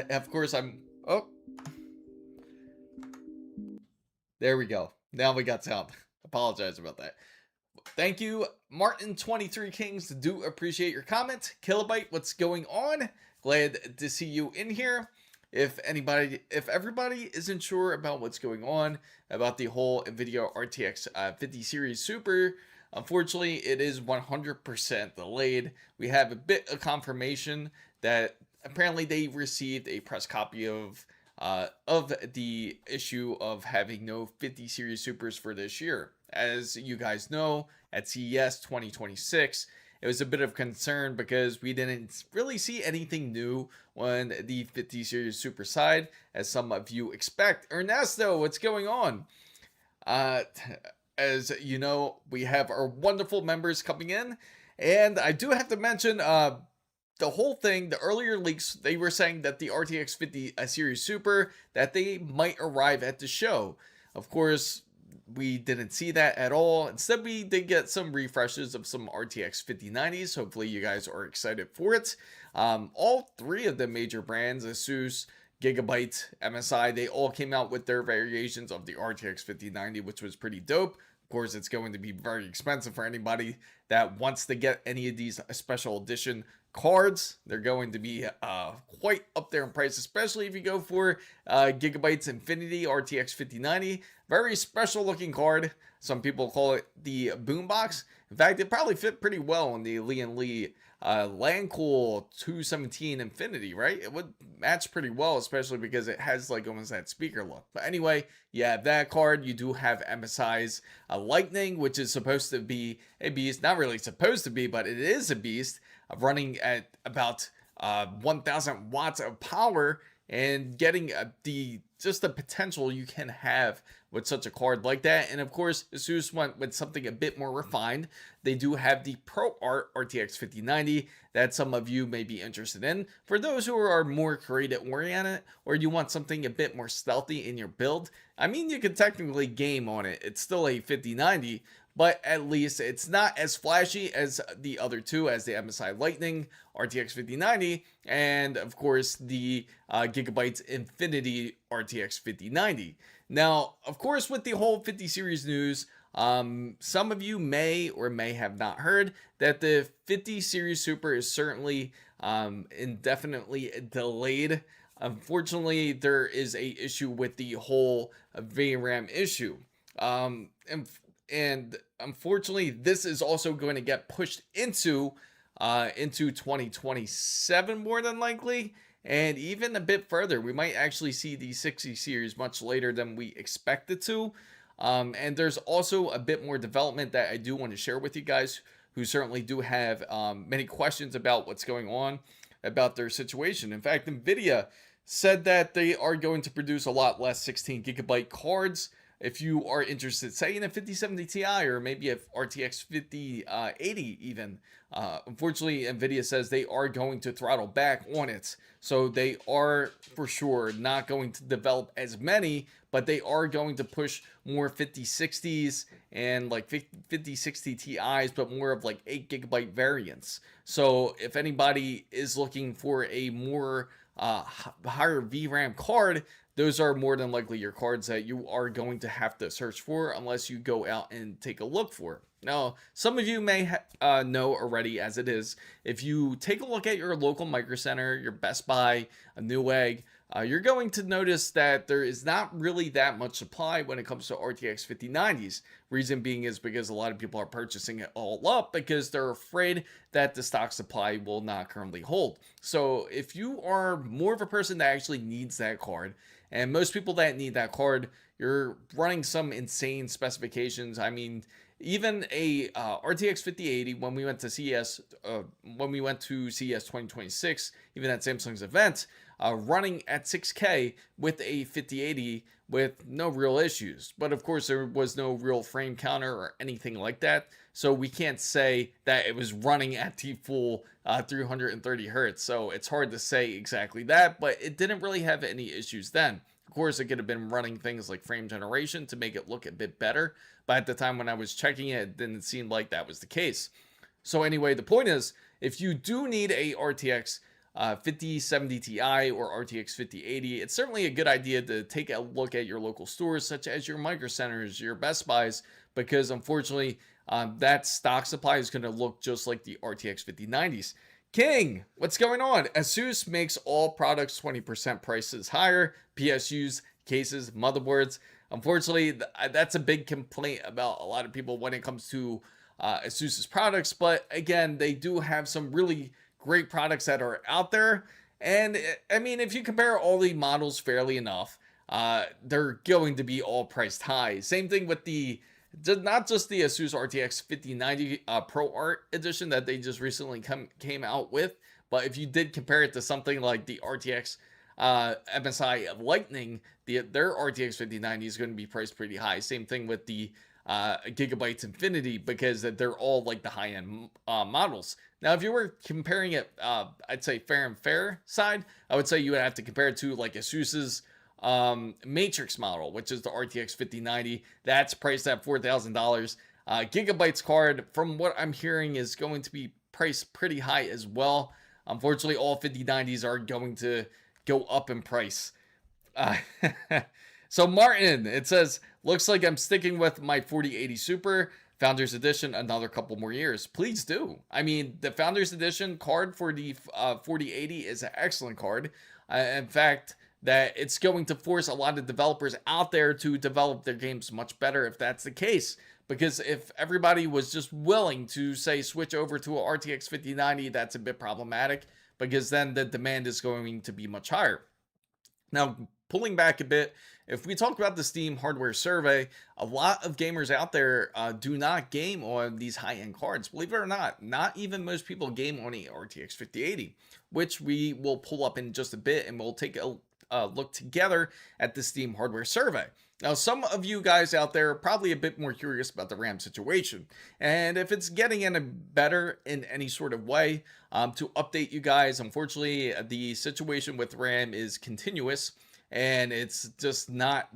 of course, oh, there we go. Now we got sound. Apologize about that. Thank you, Martin23 Kings. Do appreciate your comment. Kilobyte, what's going on? Glad to see you in here. If everybody isn't sure about what's going on about the whole NVIDIA RTX 50 series Super, unfortunately, it is 100% delayed. We have a bit of confirmation that apparently they received a press copy of the issue of having no 50 series Supers for this year. As you guys know, at CES 2026, it was a bit of concern because we didn't really see anything new on the 50 series Super side, as some of you expect. Ernesto, what's going on? As you know, we have our wonderful members coming in, and I do have to mention the whole thing. The earlier leaks, they were saying that the RTX 50 series Super, that they might arrive at the show. Of course, we didn't see that at all. Instead, we did get some refreshes of some RTX 5090s. Hopefully you guys are excited for it. All three of the major brands, Asus, Gigabyte, MSI, they all came out with their variations of the RTX 5090, which was pretty dope. Of course, it's going to be very expensive for anybody that wants to get any of these special edition cards. They're going to be quite up there in price, especially if you go for Gigabyte's Infinity RTX 5090. Very special looking card. Some people call it the boombox. In fact, it probably fit pretty well on the Lee & Lee Landcool 217 Infinity, right? It would match pretty well, especially because it has like almost that speaker look. But anyway, you have that card. You do have MSI's Lightning, which is supposed to be a beast. Not really supposed to be, but it is a beast, running at about 1000 watts of power, and getting just the potential you can have with such a card like that. And of course, Asus went with something a bit more refined. They do have the ProArt RTX 5090 that some of you may be interested in. For those who are more creative oriented, or you want something a bit more stealthy in your build, I mean, you could technically game on it. It's still a 5090, but at least it's not as flashy as the other two, as the MSI Lightning RTX 5090, and of course the Gigabyte's Infinity RTX 5090. Now, of course, with the whole 50 series news, some of you may or may have not heard that the 50 series Super is certainly indefinitely delayed. Unfortunately, there is a issue with the whole VRAM issue. And unfortunately, this is also going to get pushed into 2027 more than likely, and even a bit further. We might actually see the 60 series much later than we expected to. And there's also a bit more development that I do want to share with you guys, who certainly do have many questions about what's going on about their situation. In fact, NVIDIA said that they are going to produce a lot less 16 gigabyte cards. If you are interested, say in a 5070 Ti or maybe a RTX 5080 even, unfortunately, NVIDIA says they are going to throttle back on it. So they are for sure not going to develop as many, but they are going to push more 5060s and like 5060 Ti's, but more of like 8 gigabyte variants. So if anybody is looking for a more higher VRAM card, those are more than likely your cards that you are going to have to search for unless you go out and take a look for. Now, some of you may know already as it is. If you take a look at your local Micro Center, your Best Buy, a Newegg, you're going to notice that there is not really that much supply when it comes to RTX 5090s. Reason being is because a lot of people are purchasing it all up because they're afraid that the stock supply will not currently hold. So if you are more of a person that actually needs that card, and most people that need that card, you're running some insane specifications. I mean, even a RTX 5080, when we went to CES 2026, even at Samsung's event, running at 6K with a 5080 with no real issues. But of course, there was no real frame counter or anything like that. So we can't say that it was running at the full 330 hertz. So it's hard to say exactly that, but it didn't really have any issues then. Of course, it could have been running things like frame generation to make it look a bit better. But at the time when I was checking it, it didn't seem like that was the case. So anyway, the point is, if you do need a RTX 5070 Ti or RTX 5080, it's certainly a good idea to take a look at your local stores, such as your Micro Centers, your Best Buys, because unfortunately, that stock supply is going to look just like the RTX 5090s. King, what's going on? ASUS makes all products 20% prices higher. PSUs, cases, motherboards. Unfortunately, that's a big complaint about a lot of people when it comes to ASUS's products. But again, they do have some really great products that are out there. And I mean, if you compare all the models fairly enough, they're going to be all priced high. Same thing with not just the Asus RTX 5090 Pro Art Edition that they just recently came out with, but if you did compare it to something like the RTX MSI Lightning, their RTX 5090 is going to be priced pretty high. Same thing with the Gigabytes Infinity, because they're all like the high-end models. Now, if you were comparing it, I'd say fair and fair side, I would say you would have to compare it to like Asus's Matrix model, which is the RTX 5090. That's priced at $4,000. Gigabytes card, from what I'm hearing, is going to be priced pretty high as well. Unfortunately, all 5090s are going to go up in price. So Martin, it says, looks like I'm sticking with my 4080 Super Founders Edition another couple more years. Please do. I mean, the Founders Edition card for the 4080 is an excellent card. In fact, that it's going to force a lot of developers out there to develop their games much better if that's the case. Because if everybody was just willing to, say, switch over to a RTX 5090, that's a bit problematic, because then the demand is going to be much higher. Now, pulling back a bit, if we talk about the Steam hardware survey, a lot of gamers out there do not game on these high-end cards. Believe it or not even most people game on a RTX 5080, which we will pull up in just a bit, and we'll take a look together at the Steam hardware survey. Now, some of you guys out there are probably a bit more curious about the RAM situation, and if it's getting any better in any sort of way. To update you guys, unfortunately, the situation with RAM is continuous, and it's just not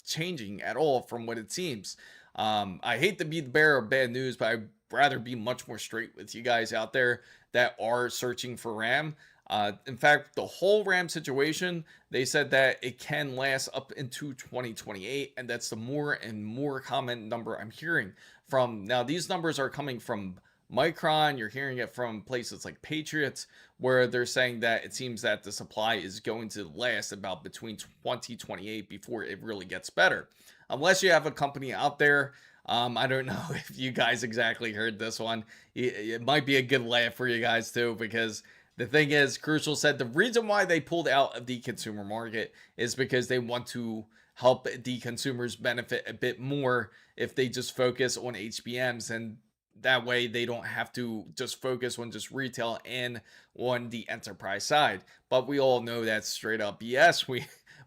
changing at all from what it seems. I hate to be the bearer of bad news, but I'd rather be much more straight with you guys out there that are searching for RAM. In fact, the whole RAM situation, they said that it can last up into 2028, and that's the more and more common number I'm hearing from. Now, these numbers are coming from Micron. You're hearing it from places like Patriots, where they're saying that it seems that the supply is going to last about between 2028 before it really gets better. Unless you have a company out there, I don't know if you guys exactly heard this one. It might be a good laugh for you guys too, because the thing is, Crucial said the reason why they pulled out of the consumer market is because they want to help the consumers benefit a bit more if they just focus on HBMs, and that way they don't have to just focus on just retail and on the enterprise side. But we all know that's straight up BS.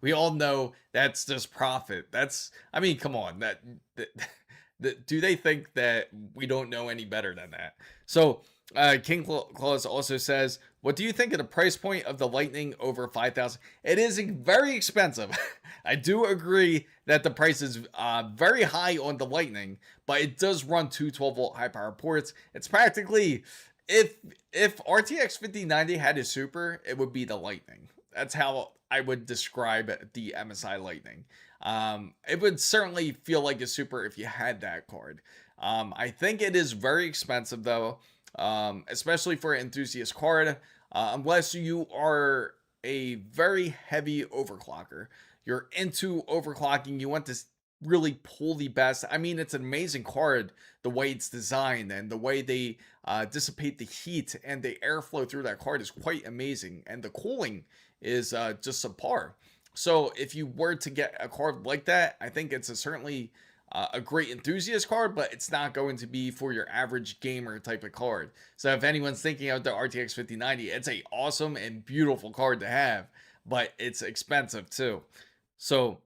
We all know that's just profit. I mean, come on, do they think that we don't know any better than that? So King Claus also says, what do you think of the price point of the Lightning over 5,000? It is very expensive. I do agree that the price is very high on the Lightning, but it does run two 12-volt high power ports. It's practically, if RTX 5090 had a super, it would be the Lightning. That's how I would describe the MSI Lightning. It would certainly feel like a super if you had that card. I think it is very expensive though, especially for an enthusiast card, unless you are a very heavy overclocker. You're into overclocking, you want to really pull the best. I mean, it's an amazing card, the way it's designed and the way they dissipate the heat and the airflow through that card is quite amazing, and the cooling is just subpar. So if you were to get a card like that, I think it's certainly a great enthusiast card, but it's not going to be for your average gamer type of card. So if anyone's thinking of the RTX 5090, it's a awesome and beautiful card to have, but it's expensive too. So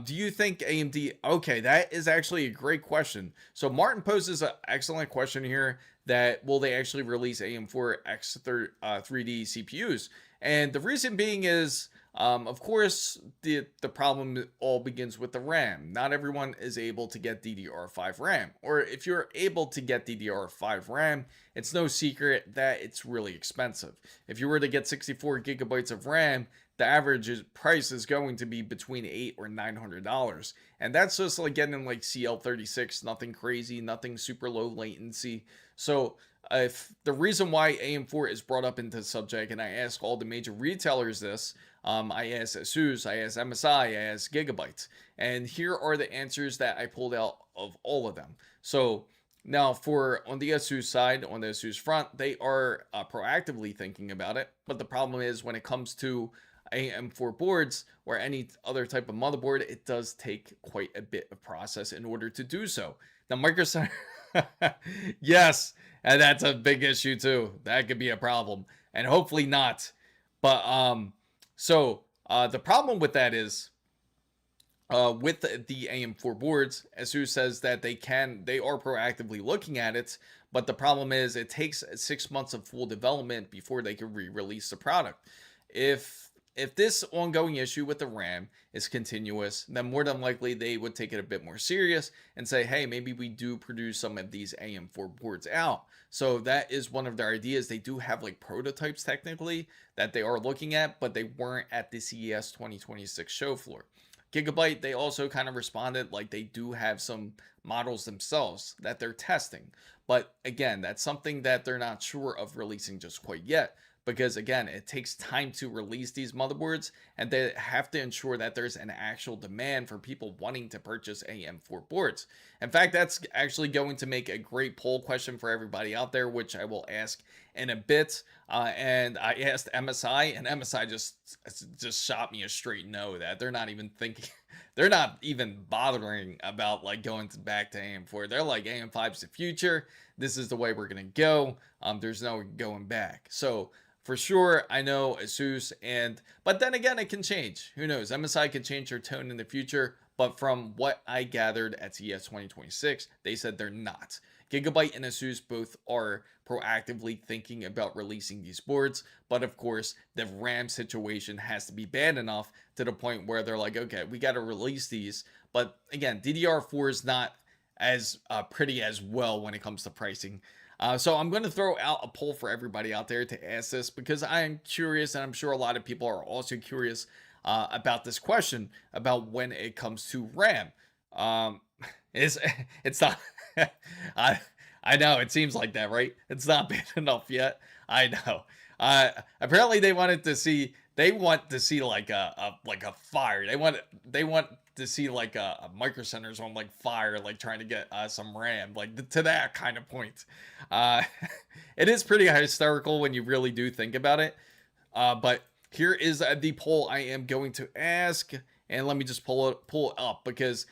do you think AMD, okay, that is actually a great question. So Martin poses an excellent question here, that will they actually release AM4 X3D CPUs? And the reason being is, Of course, the problem all begins with the RAM. Not everyone is able to get DDR5 RAM, or if you're able to get DDR5 RAM, it's no secret that it's really expensive. If you were to get 64 gigabytes of RAM, the average price is going to be between $800 or $900, and that's just like getting like CL36, nothing crazy, nothing super low latency. So if the reason why AM4 is brought up into the subject, and I ask all the major retailers this, I asked ASUS, I asked MSI, I asked Gigabyte, and here are the answers that I pulled out of all of them. So now, for on the ASUS side, on the ASUS front, they are proactively thinking about it. But the problem is when it comes to AM4 boards or any other type of motherboard, it does take quite a bit of process in order to do so. Now, Microsoft, yes, and that's a big issue too. That could be a problem, and hopefully not. But the problem with that is with the AM4 boards, ASUS says that they are proactively looking at it, but the problem is it takes 6 months of full development before they can re-release the product. If this ongoing issue with the RAM is continuous, then more than likely they would take it a bit more serious and say, hey, maybe we do produce some of these AM4 boards out. So that is one of their ideas. They do have like prototypes technically that they are looking at, but they weren't at the CES 2026 show floor. Gigabyte, they also kind of responded like they do have some models themselves that they're testing. But again, that's something that they're not sure of releasing just quite yet, because again, it takes time to release these motherboards, and they have to ensure that there's an actual demand for people wanting to purchase AM4 boards. In fact, that's actually going to make a great poll question for everybody out there, which I will ask in a bit. And I asked MSI, and MSI just shot me a straight no, that they're not even thinking, they're not even bothering about like going back to AM4. They're like, AM5's the future. This is the way we're gonna go. There's no going back. So for sure, I know ASUS, but then again, it can change. Who knows? MSI could change their tone in the future, but from what I gathered at CES 2026, they said they're not. Gigabyte and ASUS both are proactively thinking about releasing these boards, but of course, the RAM situation has to be bad enough to the point where they're like, okay, we got to release these. But again, DDR4 is not as pretty as well when it comes to pricing. So I'm going to throw out a poll for everybody out there to ask this, because I am curious, and I'm sure a lot of people are also curious about this question about when it comes to RAM. It's not I know it seems like that, right? It's not bad enough yet. I know. Apparently they want to see like a fire. They want to see like a micro centers on like fire, like trying to get some RAM, like to that kind of point. Uh, it is pretty hysterical when you really do think about it. But here is the poll I am going to ask, and let me just pull it up, because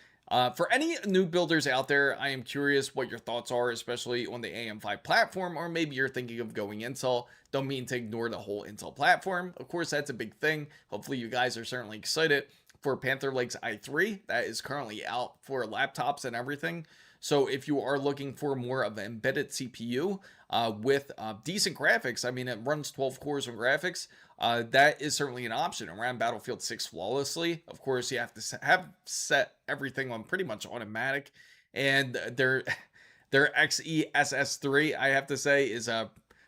for any new builders out there, I am curious what your thoughts are, especially on the AM5 platform, or maybe you're thinking of going Intel. Don't mean to ignore the whole Intel platform. Of course, that's a big thing. Hopefully, you guys are certainly excited for Panther Lake's i3 that is currently out for laptops and everything. So if you are looking for more of an embedded CPU with decent graphics, I mean, it runs 12 cores on graphics, that is certainly an option. It ran Battlefield 6 flawlessly. Of course, you have to have set everything on pretty much automatic. And their XeSS3, I have to say, is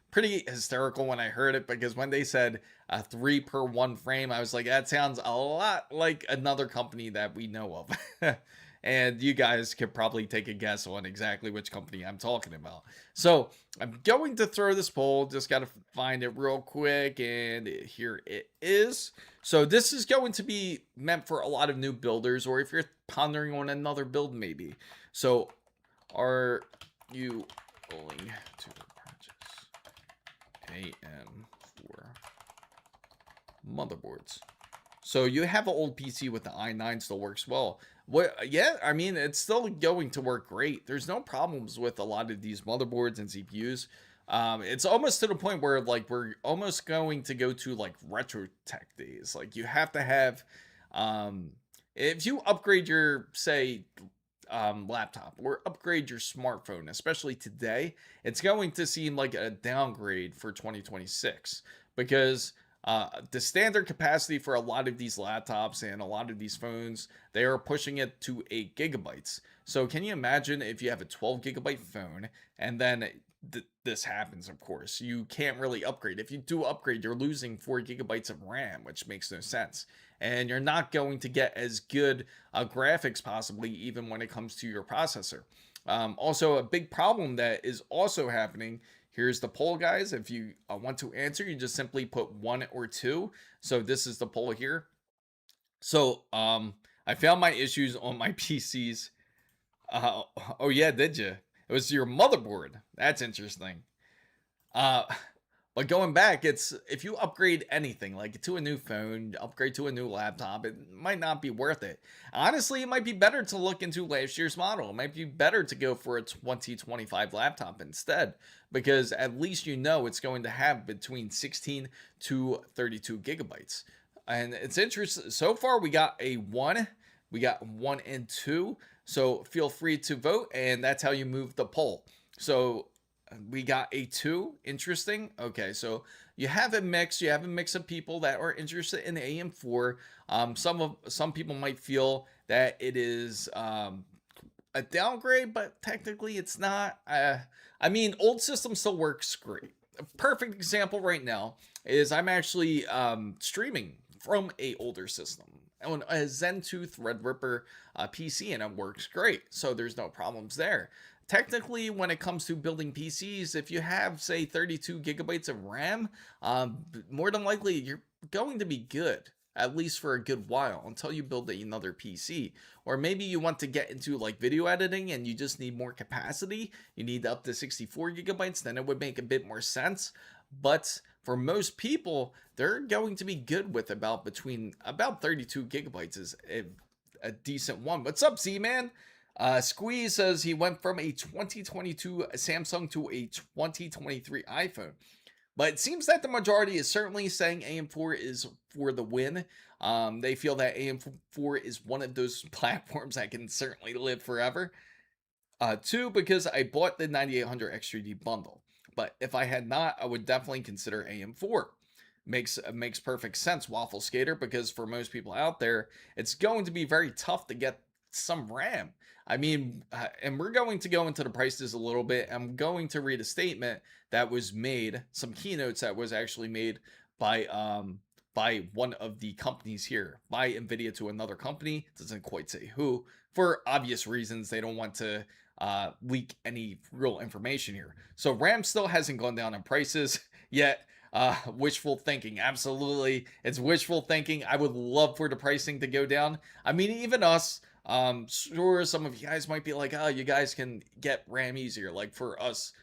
pretty hysterical when I heard it, because when they said 3 per 1 frame, I was like, that sounds a lot like another company that we know of. And you guys could probably take a guess on exactly which company I'm talking about. So I'm going to throw this poll. Just got to find it real quick. And here it is. So this is going to be meant for a lot of new builders, or if you're pondering on another build maybe. So are you willing to purchase AM4 motherboards? So you have an old PC with the i9, still works well. Yeah, I mean, it's still going to work great. There's no problems with a lot of these motherboards and CPUs. It's almost to the point where like we're almost going to go to like retro tech days. Like you have to have, if you upgrade your, say, laptop or upgrade your smartphone, especially today, it's going to seem like a downgrade for 2026, because The standard capacity for a lot of these laptops and a lot of these phones, they are pushing it to 8 gigabytes. So can you imagine if you have a 12 gigabyte phone and then this happens? Of course, you can't really upgrade. If you do upgrade, you're losing 4 gigabytes of RAM, which makes no sense. And you're not going to get as good graphics, possibly, even when it comes to your processor. Also, a big problem that is also happening. Here's the poll, guys. If you want to answer, you just simply put 1 or 2. So this is the poll here. So I found my issues on my PCs. Oh yeah, did you? It was your motherboard. That's interesting. Uh, but going back, it's if you upgrade anything, like to a new phone, upgrade to a new laptop, it might not be worth it. Honestly, it might be better to look into last year's model. It might be better to go for a 2025 laptop instead, because at least you know it's going to have between 16 to 32 gigabytes. And it's interesting. So far, we got a 1, we got 1 and 2. So feel free to vote, and that's how you move the poll. So we got a 2. Interesting. Okay, so you have a mix. You have a mix of people that are interested in the AM4. Some people might feel that it is a downgrade, but technically it's not. I mean, old system still works great. A perfect example right now is I'm actually streaming from a older system on a Zen 2 Threadripper PC, and it works great. So there's no problems there. Technically, when it comes to building PCs, if you have, say, 32 gigabytes of RAM, more than likely you're going to be good, at least for a good while, until you build another PC. Or maybe you want to get into like video editing and you just need more capacity. You need up to 64 gigabytes, then it would make a bit more sense. But for most people, they're going to be good with about 32 gigabytes is a decent one. What's up, Z-Man? Squeeze says he went from a 2022 Samsung to a 2023 iPhone. But it seems that the majority is certainly saying AM4 is for the win. They feel that AM4 is one of those platforms that can certainly live forever. 2, because I bought the 9800 X3D bundle. But if I had not, I would definitely consider AM4. Makes perfect sense, Waffle Skater, because for most people out there, it's going to be very tough to get some RAM. I mean, and we're going to go into the prices a little bit. I'm going to read a statement that was made, some keynotes that was actually made by one of the companies here, by Nvidia to another company. Doesn't quite say who, for obvious reasons. They don't want to leak any real information here. So RAM still hasn't gone down in prices yet. Wishful thinking. Absolutely. It's wishful thinking. I would love for the pricing to go down. I mean, even us, sure, some of you guys might be like, oh, you guys can get RAM easier. Like for us,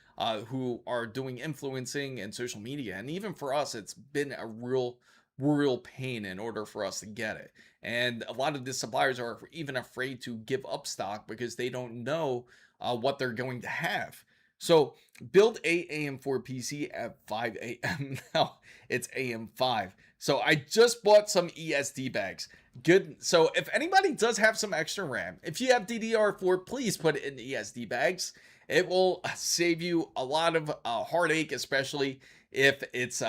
who are doing influencing and social media. And even for us, it's been a real pain in order for us to get it. And a lot of the suppliers are even afraid to give up stock because they don't know what they're going to have. So build a AM4 PC at 5 a.m. Now it's AM5. So I just bought some ESD bags. Good. So if anybody does have some extra RAM, if you have DDR4, please put it in ESD bags. It will save you a lot of heartache, especially if it's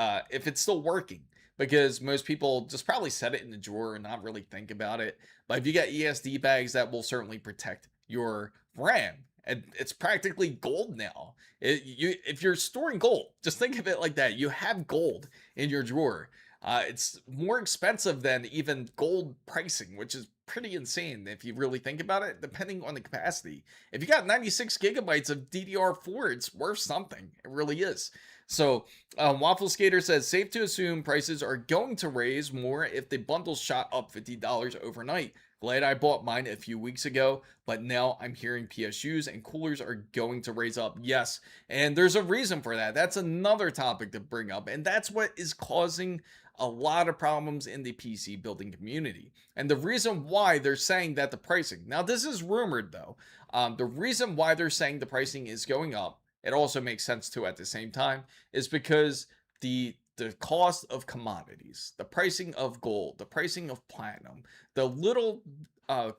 still working. Because most people just probably set it in the drawer and not really think about it. But if you get ESD bags, that will certainly protect your RAM. And it's practically gold now. If you're storing gold, just think of it like that. You have gold in your drawer. It's more expensive than even gold pricing, which is pretty insane if you really think about it, depending on the capacity. If you got 96 gigabytes of DDR4, it's worth something. It really is. So Waffle Skater says, safe to assume prices are going to raise more if the bundles shot up $50 overnight. Glad I bought mine a few weeks ago, but now I'm hearing PSUs and coolers are going to raise up. Yes, and there's a reason for that. That's another topic to bring up, and that's what is causing a lot of problems in the PC building community. And the reason why they're saying that the pricing, now this is rumored though, the reason why they're saying the pricing is going up, it also makes sense too at the same time, is because the cost of commodities, the pricing of gold, the pricing of platinum, the little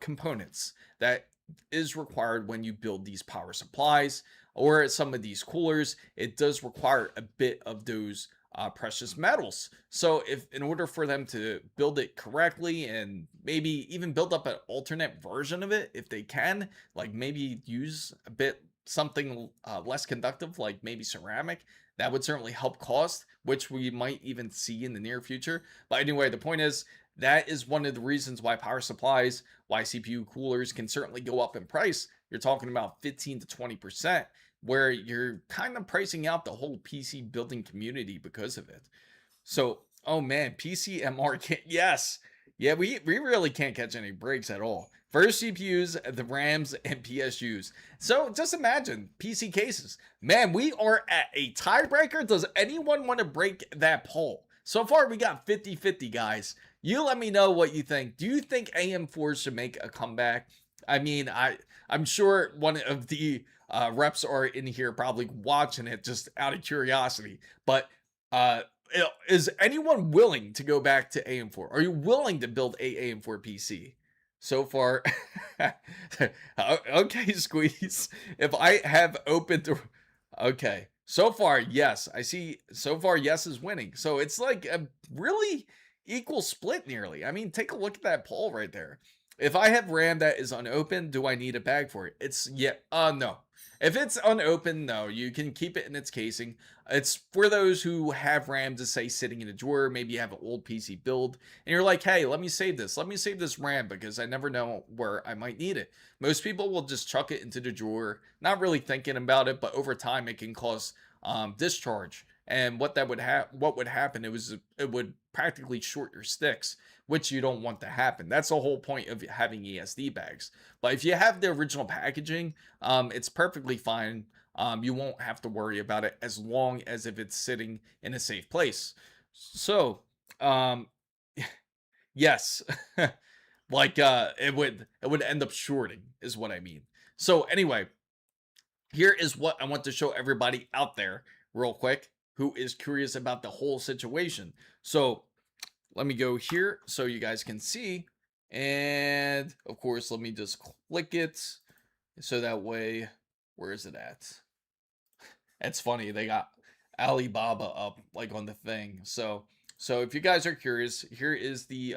components that is required when you build these power supplies or some of these coolers, it does require a bit of those precious metals. So if in order for them to build it correctly and maybe even build up an alternate version of it, if they can, like maybe use a bit something less conductive, like maybe ceramic, that would certainly help cost, which we might even see in the near future. But anyway, the point is that is one of the reasons why power supplies, why CPU coolers can certainly go up in price. You're talking about 15 to 20%, where you're kind of pricing out the whole PC building community because of it. So, oh man, PCMR can't, yes. Yeah, we really can't catch any breaks at all. First CPUs, the RAMs, and PSUs. So just imagine PC cases. Man, we are at a tiebreaker. Does anyone want to break that poll? So far, we got 50-50, guys. You let me know what you think. Do you think AM4 should make a comeback? I mean, I'm sure one of the reps are in here probably watching it just out of curiosity. But is anyone willing to go back to AM4? Are you willing to build a AM4 PC? So far, okay, Squeeze. If I have opened, okay. So far, yes. I see. So far, yes is winning. So it's like a really equal split nearly. I mean, take a look at that poll right there. If I have RAM that is unopened, do I need a bag for it? It's no. If it's unopened, no, you can keep it in its casing. It's for those who have RAM to say sitting in a drawer. Maybe you have an old PC build and you're like, hey, let me save this. Let me save this RAM because I never know where I might need it. Most people will just chuck it into the drawer, not really thinking about it, but over time it can cause discharge. And what would happen, it would practically short your sticks, which you don't want to happen. That's the whole point of having ESD bags. But if you have the original packaging, it's perfectly fine. You won't have to worry about it as long as if it's sitting in a safe place. So, yes, like it would end up shorting is what I mean. So anyway, here is what I want to show everybody out there real quick who is curious about the whole situation. So let me go here so you guys can see. And of course, let me just click it so that way, where is it at? It's funny, they got Alibaba up like on the thing. So if you guys are curious, here is the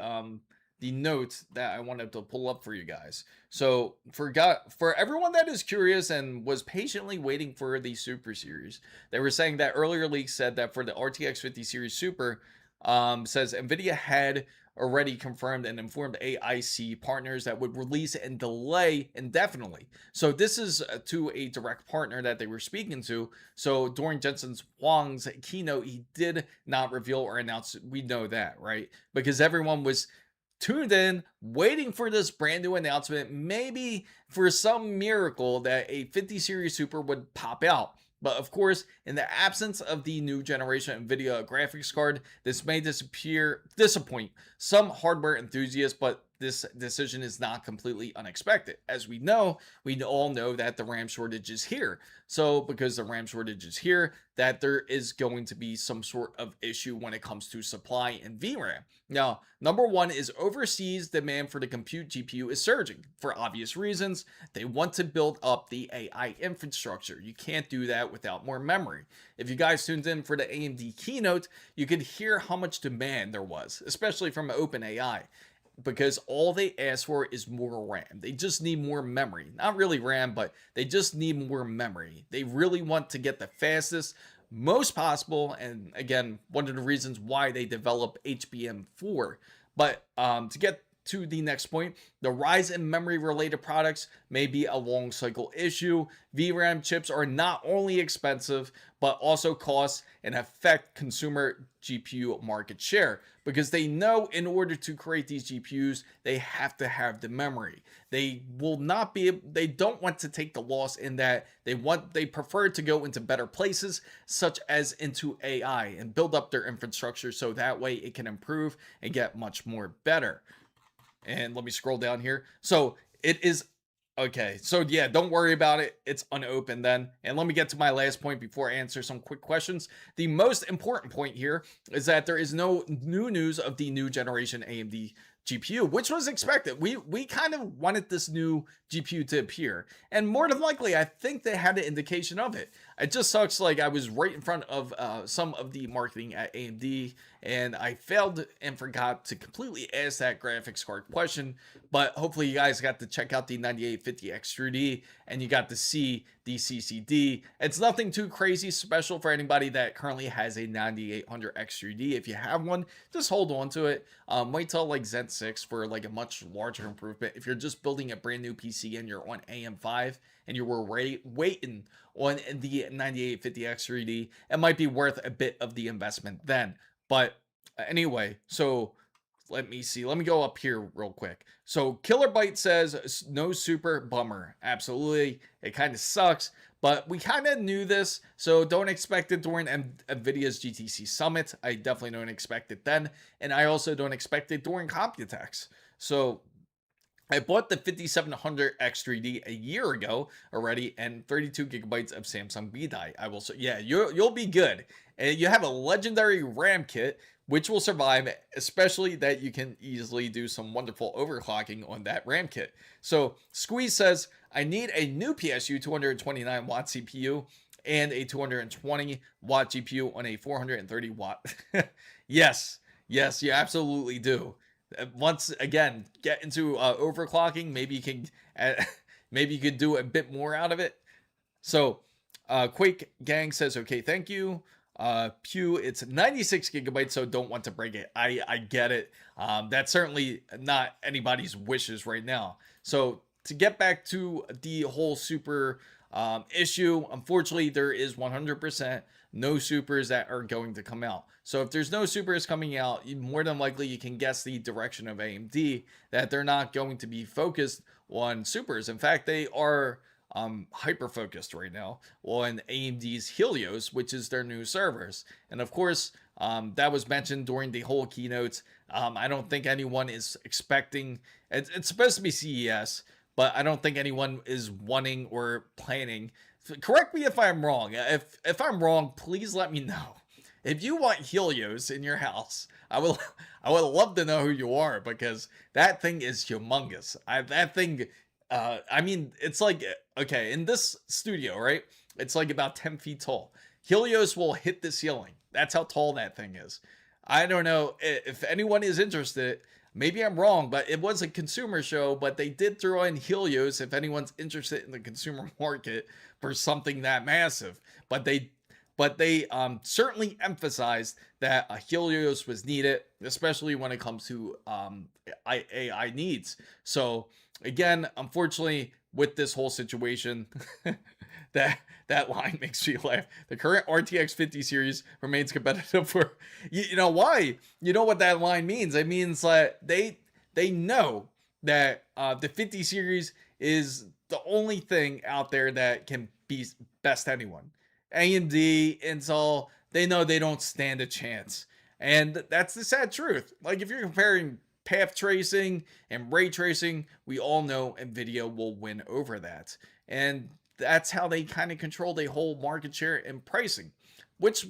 note that I wanted to pull up for you guys. So for everyone that is curious and was patiently waiting for the Super Series, they were saying that earlier leaks said that for the RTX 50 Series Super, says NVIDIA had already confirmed and informed AIC partners that would release and delay indefinitely. So this is to a direct partner that they were speaking to. So during Jensen Huang's keynote, he did not reveal or announce. We know that, right? Because everyone was tuned in, waiting for this brand new announcement, maybe for some miracle that a 50 Series Super would pop out. But of course, in the absence of the new generation NVIDIA graphics card, this may disappoint some hardware enthusiasts, but this decision is not completely unexpected. As we all know that the RAM shortage is here. So because the RAM shortage is here, that there is going to be some sort of issue when it comes to supply and VRAM. Now, number one is overseas demand for the compute GPU is surging for obvious reasons. They want to build up the AI infrastructure. You can't do that without more memory. If you guys tuned in for the AMD keynote, you could hear how much demand there was, especially from OpenAI, because all they ask for is more RAM. They just need more memory. Not really RAM, but they just need more memory. They really want to get the fastest, most possible, and again, one of the reasons why they develop HBM4. But to get to the next point, the rise in memory related products may be a long cycle issue. VRAM chips are not only expensive, but also cost and affect consumer GPU market share, because they know in order to create these GPUs, they have to have the memory. They don't want to take the loss in that. They prefer to go into better places, such as into AI, and build up their infrastructure so that way it can improve and get much more better. And let me scroll down here. So it is okay. So yeah, don't worry about it. It's unopened then. And let me get to my last point before I answer some quick questions. The most important point here is that there is no new news of the new generation AMD GPU, which was expected. We kind of wanted this new GPU to appear, and more than likely, I think they had an indication of it. It just sucks. Like, I was right in front of some of the marketing at AMD, and I failed and forgot to completely ask that graphics card question. But hopefully, you guys got to check out the 9850X3D, and you got to see the CCD. It's nothing too crazy special for anybody that currently has a 9800X3D. If you have one, just hold on to it. Wait till like Zen 6 for like a much larger improvement. If you're just building a brand new PC and you're on AM5 and you were waiting on the 9850X3D, it might be worth a bit of the investment then. But anyway, so let me see. Let me go up here real quick. So Killer Bite says no super, bummer. Absolutely. It kind of sucks, but we kind of knew this, so don't expect it during NVIDIA's GTC Summit. I definitely don't expect it then, and I also don't expect it during Computex. So I bought the 5700 X3D a year ago already, and 32 gigabytes of Samsung B die. I will say, yeah, you'll be good. And you have a legendary RAM kit, which will survive, especially that you can easily do some wonderful overclocking on that RAM kit. So Squeeze says, I need a new PSU 229 watt CPU and a 220 watt GPU on a 430 watt. Yes, you absolutely do. Once again, get into overclocking. Maybe you can maybe you could do a bit more out of it. So Quake Gang says, okay, thank you. Pew, it's 96 gigabytes, so don't want to break it. I get it. That's certainly not anybody's wishes right now. So to get back to the whole super issue, unfortunately, there is 100% no supers that are going to come out. So if there's no supers coming out, more than likely you can guess the direction of AMD, that they're not going to be focused on supers. In fact, they are hyper focused right now on AMD's Helios, which is their new servers. And of course, that was mentioned during the whole keynotes. I don't think anyone is expecting, it's supposed to be CES, but I don't think anyone is wanting or planning. Correct me if I'm wrong. If I'm wrong, please let me know. If you want Helios in your house, I would love to know who you are, because that thing is humongous. That thing, I mean, it's like, okay, in this studio, right? It's like about 10 feet tall. Helios will hit the ceiling. That's how tall that thing is. I don't know if anyone is interested. Maybe I'm wrong, but it was a consumer show, but they did throw in Helios if anyone's interested in the consumer market for something that massive. But they certainly emphasized that a Helios was needed, especially when it comes to AI needs. So again, unfortunately, with this whole situation, that line makes me laugh. The current RTX 50 series remains competitive for, you know why? You know what that line means? It means that they know that the 50 series is the only thing out there that can be best anyone. AMD, Intel, they know they don't stand a chance. And that's the sad truth. Like, if you're comparing path tracing and ray tracing, we all know NVIDIA will win over that. And that's how they kind of control the whole market share and pricing. Which,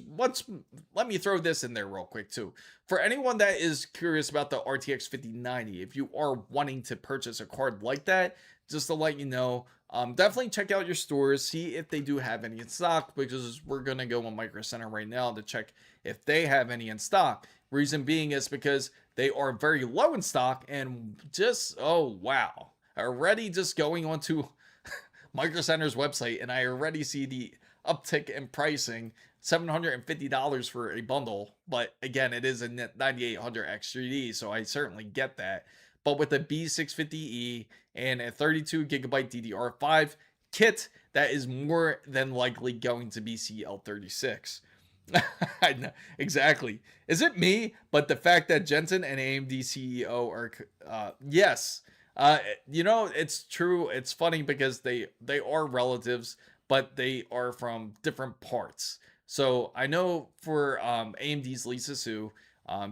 let me throw this in there real quick too. For anyone that is curious about the RTX 5090, if you are wanting to purchase a card like that, just to let you know, definitely check out your stores, see if they do have any in stock, because we're going to go on Micro Center right now to check if they have any in stock. Reason being is because they are very low in stock, and just, oh wow, already just going onto Micro Center's website, and I already see the uptick in pricing, $750 for a bundle. But again, it is a 9800 X3D, so I certainly get that. But with a B650E and a 32 gigabyte DDR5 kit, that is more than likely going to be CL36. I know, exactly. Is it me? But the fact that Jensen and AMD CEO are, yes, you know, it's true. It's funny because they are relatives, but they are from different parts. So I know for AMD's Lisa Su,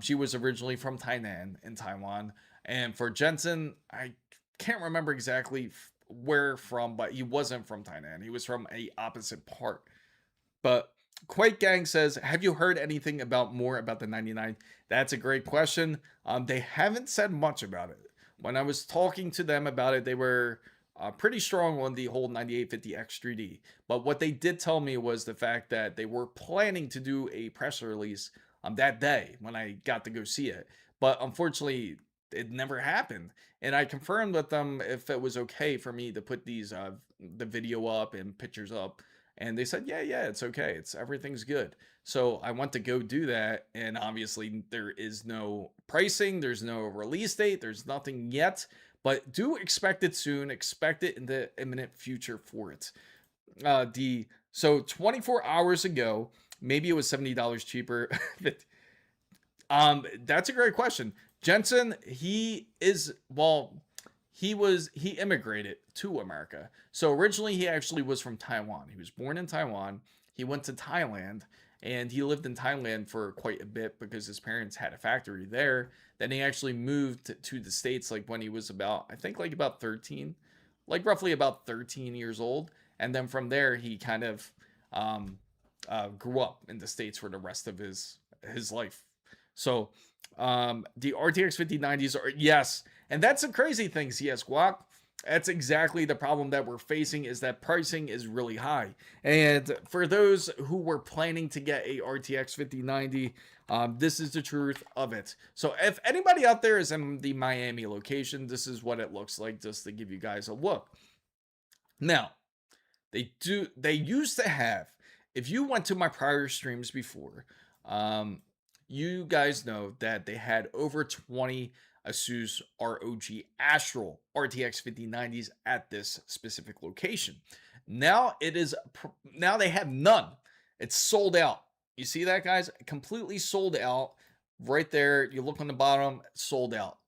she was originally from Tainan in Taiwan. And for Jensen, I can't remember exactly where from, but he wasn't from Tainan. He was from a opposite part. But Quake Gang says, have you heard anything more about the 99? That's a great question. They haven't said much about it. When I was talking to them about it, they were pretty strong on the whole 9850X 3D. But what they did tell me was the fact that they were planning to do a press release that day when I got to go see it. But unfortunately, it never happened. And I confirmed with them if it was okay for me to put these the video up and pictures up. And they said, yeah, it's okay. It's everything's good. So I went to go do that, and obviously there is no pricing, there's no release date, there's nothing yet. But do expect it soon. Expect it in the imminent future for it. So 24 hours ago, maybe it was $70 cheaper. That's a great question. Jensen, he immigrated to America. So originally he actually was from Taiwan. He was born in Taiwan. He went to Thailand, and he lived in Thailand for quite a bit because his parents had a factory there. Then he actually moved to the States like when he was about, I think like about 13, like roughly about 13 years old. And then from there, he kind of grew up in the States for the rest of his life. So the RTX 5090s are, yes, and that's the crazy thing, CS Guac. That's exactly the problem that we're facing, is that pricing is really high. And for those who were planning to get a RTX 5090, this is the truth of it. So if anybody out there is in the Miami location, this is what it looks like, just to give you guys a look. Now, they used to have, if you went to my prior streams before, you guys know that they had over 20 Asus ROG Astral RTX 5090s at this specific location. Now they have none. It's sold out. You see that, guys? Completely sold out. Right there, you look on the bottom, sold out.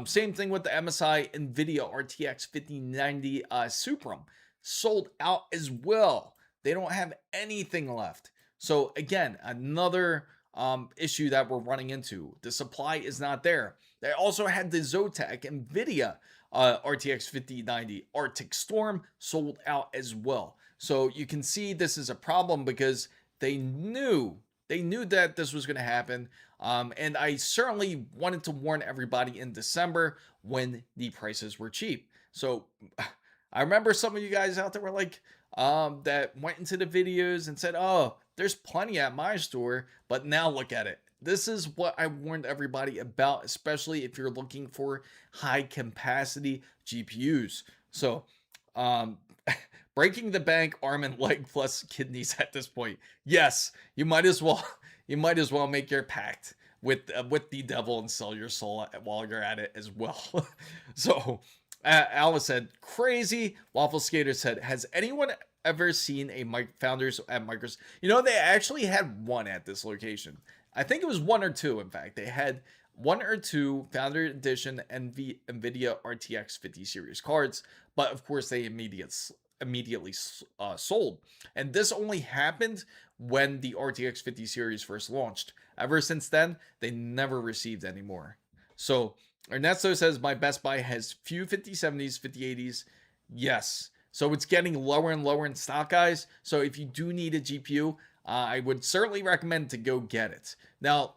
Same thing with the MSI NVIDIA RTX 5090 Supreme. Sold out as well. They don't have anything left. So again, another issue that we're running into. The supply is not there. They also had the Zotac NVIDIA RTX 5090 Arctic Storm sold out as well. So you can see this is a problem because they knew that this was going to happen. And I certainly wanted to warn everybody in December when the prices were cheap. So I remember some of you guys out there were like, that went into the videos and said, oh, there's plenty at my store, but now look at it. This is what I warned everybody about, especially if you're looking for high capacity GPUs. So, breaking the bank, arm and leg plus kidneys at this point. Yes, you might as well make your pact with the devil and sell your soul while you're at it as well. So, Alice said, crazy. Waffle Skater said, has anyone ever seen a Founders at Microsoft? You know, they actually had one at this location. I think it was one or two, in fact. They had one or two Founder Edition NVIDIA RTX 50 series cards, but of course they immediately sold. And this only happened when the RTX 50 series first launched. Ever since then, they never received any more. So Ernesto says, my Best Buy has few 5070s, 5080s. Yes. So it's getting lower and lower in stock, guys. So if you do need a GPU, I would certainly recommend to go get it. Now,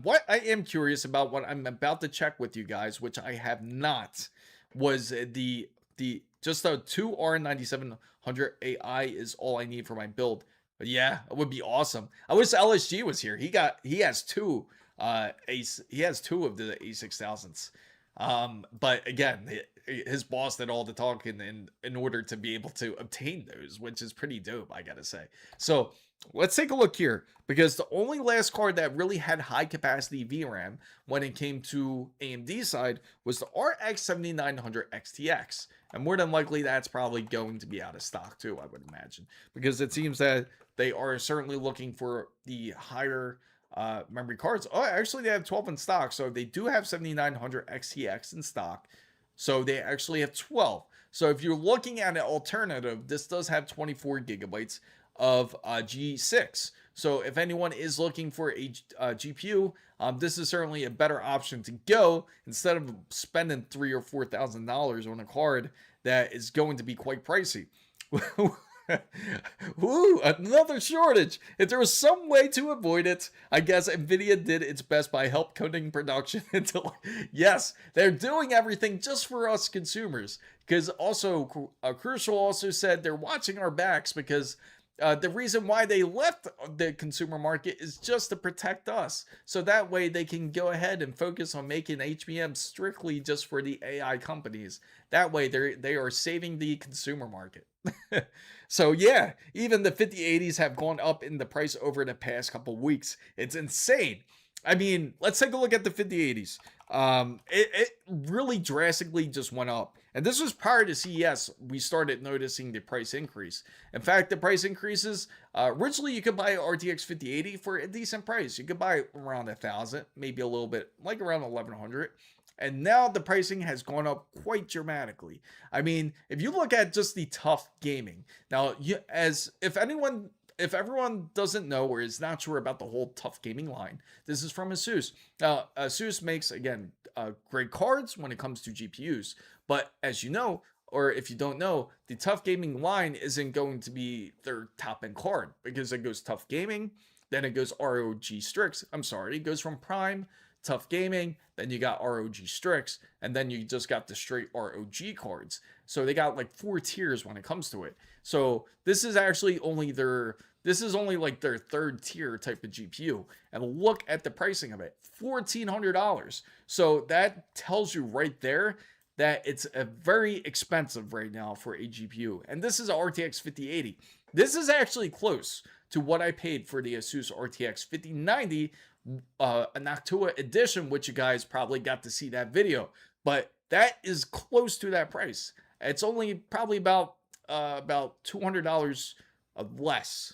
what I am curious about, what I'm about to check with you guys, which I have not, was just a 2R9700 AI is all I need for my build. But yeah, it would be awesome. I wish LSG was here. He has two of the A6000s. But again, his boss did all the talking in order to be able to obtain those, which is pretty dope, I gotta say. So let's take a look here, because the only last card that really had high capacity VRAM when it came to AMD side was the RX 7900 XTX. And more than likely, that's probably going to be out of stock too, I would imagine, because it seems that they are certainly looking for the higher memory cards. Oh, actually, they have 12 in stock, so they do have 7900 XTX in stock. So they actually have 12. So if you're looking at an alternative, this does have 24 gigabytes of G6. So if anyone is looking for a GPU, this is certainly a better option to go, instead of spending $3,000 or $4,000 on a card that is going to be quite pricey. Ooh, another shortage. If there was some way to avoid it, I guess Nvidia did its best by help cutting production until. Yes, they're doing everything just for us consumers. Because also, Crucial also said they're watching our backs because the reason why they left the consumer market is just to protect us. So that way they can go ahead and focus on making HBM strictly just for the AI companies. That way they are saving the consumer market. So yeah, even the 5080s have gone up in the price over the past couple weeks. It's insane. I mean, let's take a look at the 5080s. It really drastically just went up. And this was prior to CES. We started noticing the price increase. In fact, the price increases, originally you could buy an RTX 5080 for a decent price. You could buy it around 1,000, maybe a little bit, like around 1,100. And now the pricing has gone up quite dramatically. I mean, if you look at just the tough gaming, now if everyone doesn't know or is not sure about the whole tough gaming line, this is from ASUS. Now, ASUS makes, again, great cards when it comes to GPUs. But as you know, or if you don't know, the tough gaming line isn't going to be their top end card because it goes tough gaming, then it goes ROG Strix. I'm sorry, it goes from Prime, tough gaming, then you got ROG Strix, and then you just got the straight ROG cards. So they got like 4 tiers when it comes to it. So this is actually only like their 3rd tier type of GPU. And look at the pricing of it, $1,400. So that tells you right there that it's a very expensive right now for a GPU. And this is a RTX 5080. This is actually close to what I paid for the ASUS RTX 5090 an Noctua edition, which you guys probably got to see that video. But that is close to that price. It's only probably about $200 less.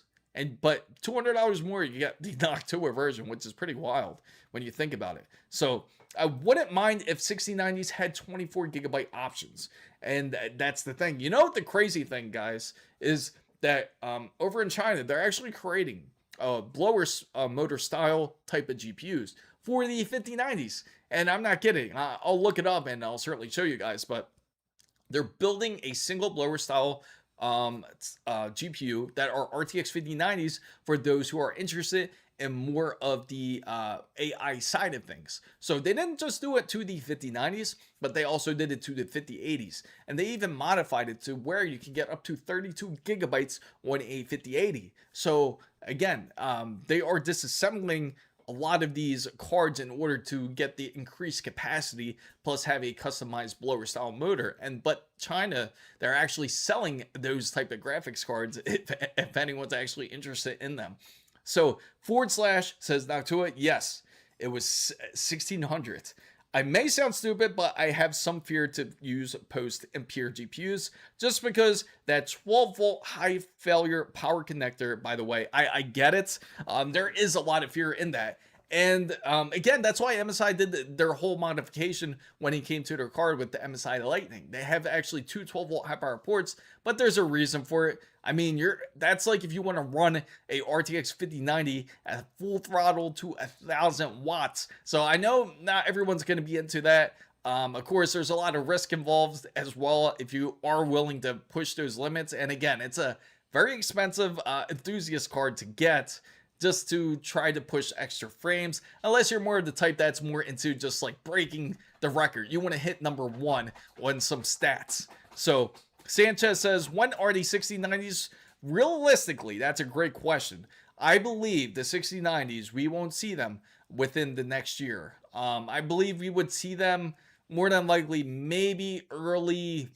But $200 more, you get the Noctua version, which is pretty wild when you think about it. So I wouldn't mind if 6090s had 24 gigabyte options. And that's the thing. You know what the crazy thing, guys, is that over in China, they're actually creating blower motor style type of GPUs for the 5090s. And I'm not kidding. I'll look it up and I'll certainly show you guys. But they're building a single blower style GPU that are RTX 5090s for those who are interested in more of the AI side of things. So they didn't just do it to the 5090s, but they also did it to the 5080s. And they even modified it to where you can get up to 32 gigabytes on a 5080. So again, they are disassembling a lot of these cards in order to get the increased capacity plus have a customized blower style motor. But China, they're actually selling those type of graphics cards if anyone's actually interested in them. So / says Noctua, yes, it was 1600. I may sound stupid, but I have some fear to use post Ampere GPUs just because that 12 volt high failure power connector, by the way, I get it. There is a lot of fear in that. And again, that's why MSI did their whole modification when it came to their card with the MSI Lightning. They have actually 2 12 volt high power ports, but there's a reason for it. I mean, that's like if you want to run a RTX 5090 at full throttle to 1,000 watts. So I know not everyone's going to be into that. Of course, there's a lot of risk involved as well if you are willing to push those limits. And again, it's a very expensive enthusiast card to get just to try to push extra frames, unless you're more of the type that's more into just like breaking the record. You want to hit #1 on some stats. So Sanchez says, when are the 6090s? Realistically, that's a great question. I believe the 6090s, we won't see them within the next year. I believe we would see them more than likely maybe early,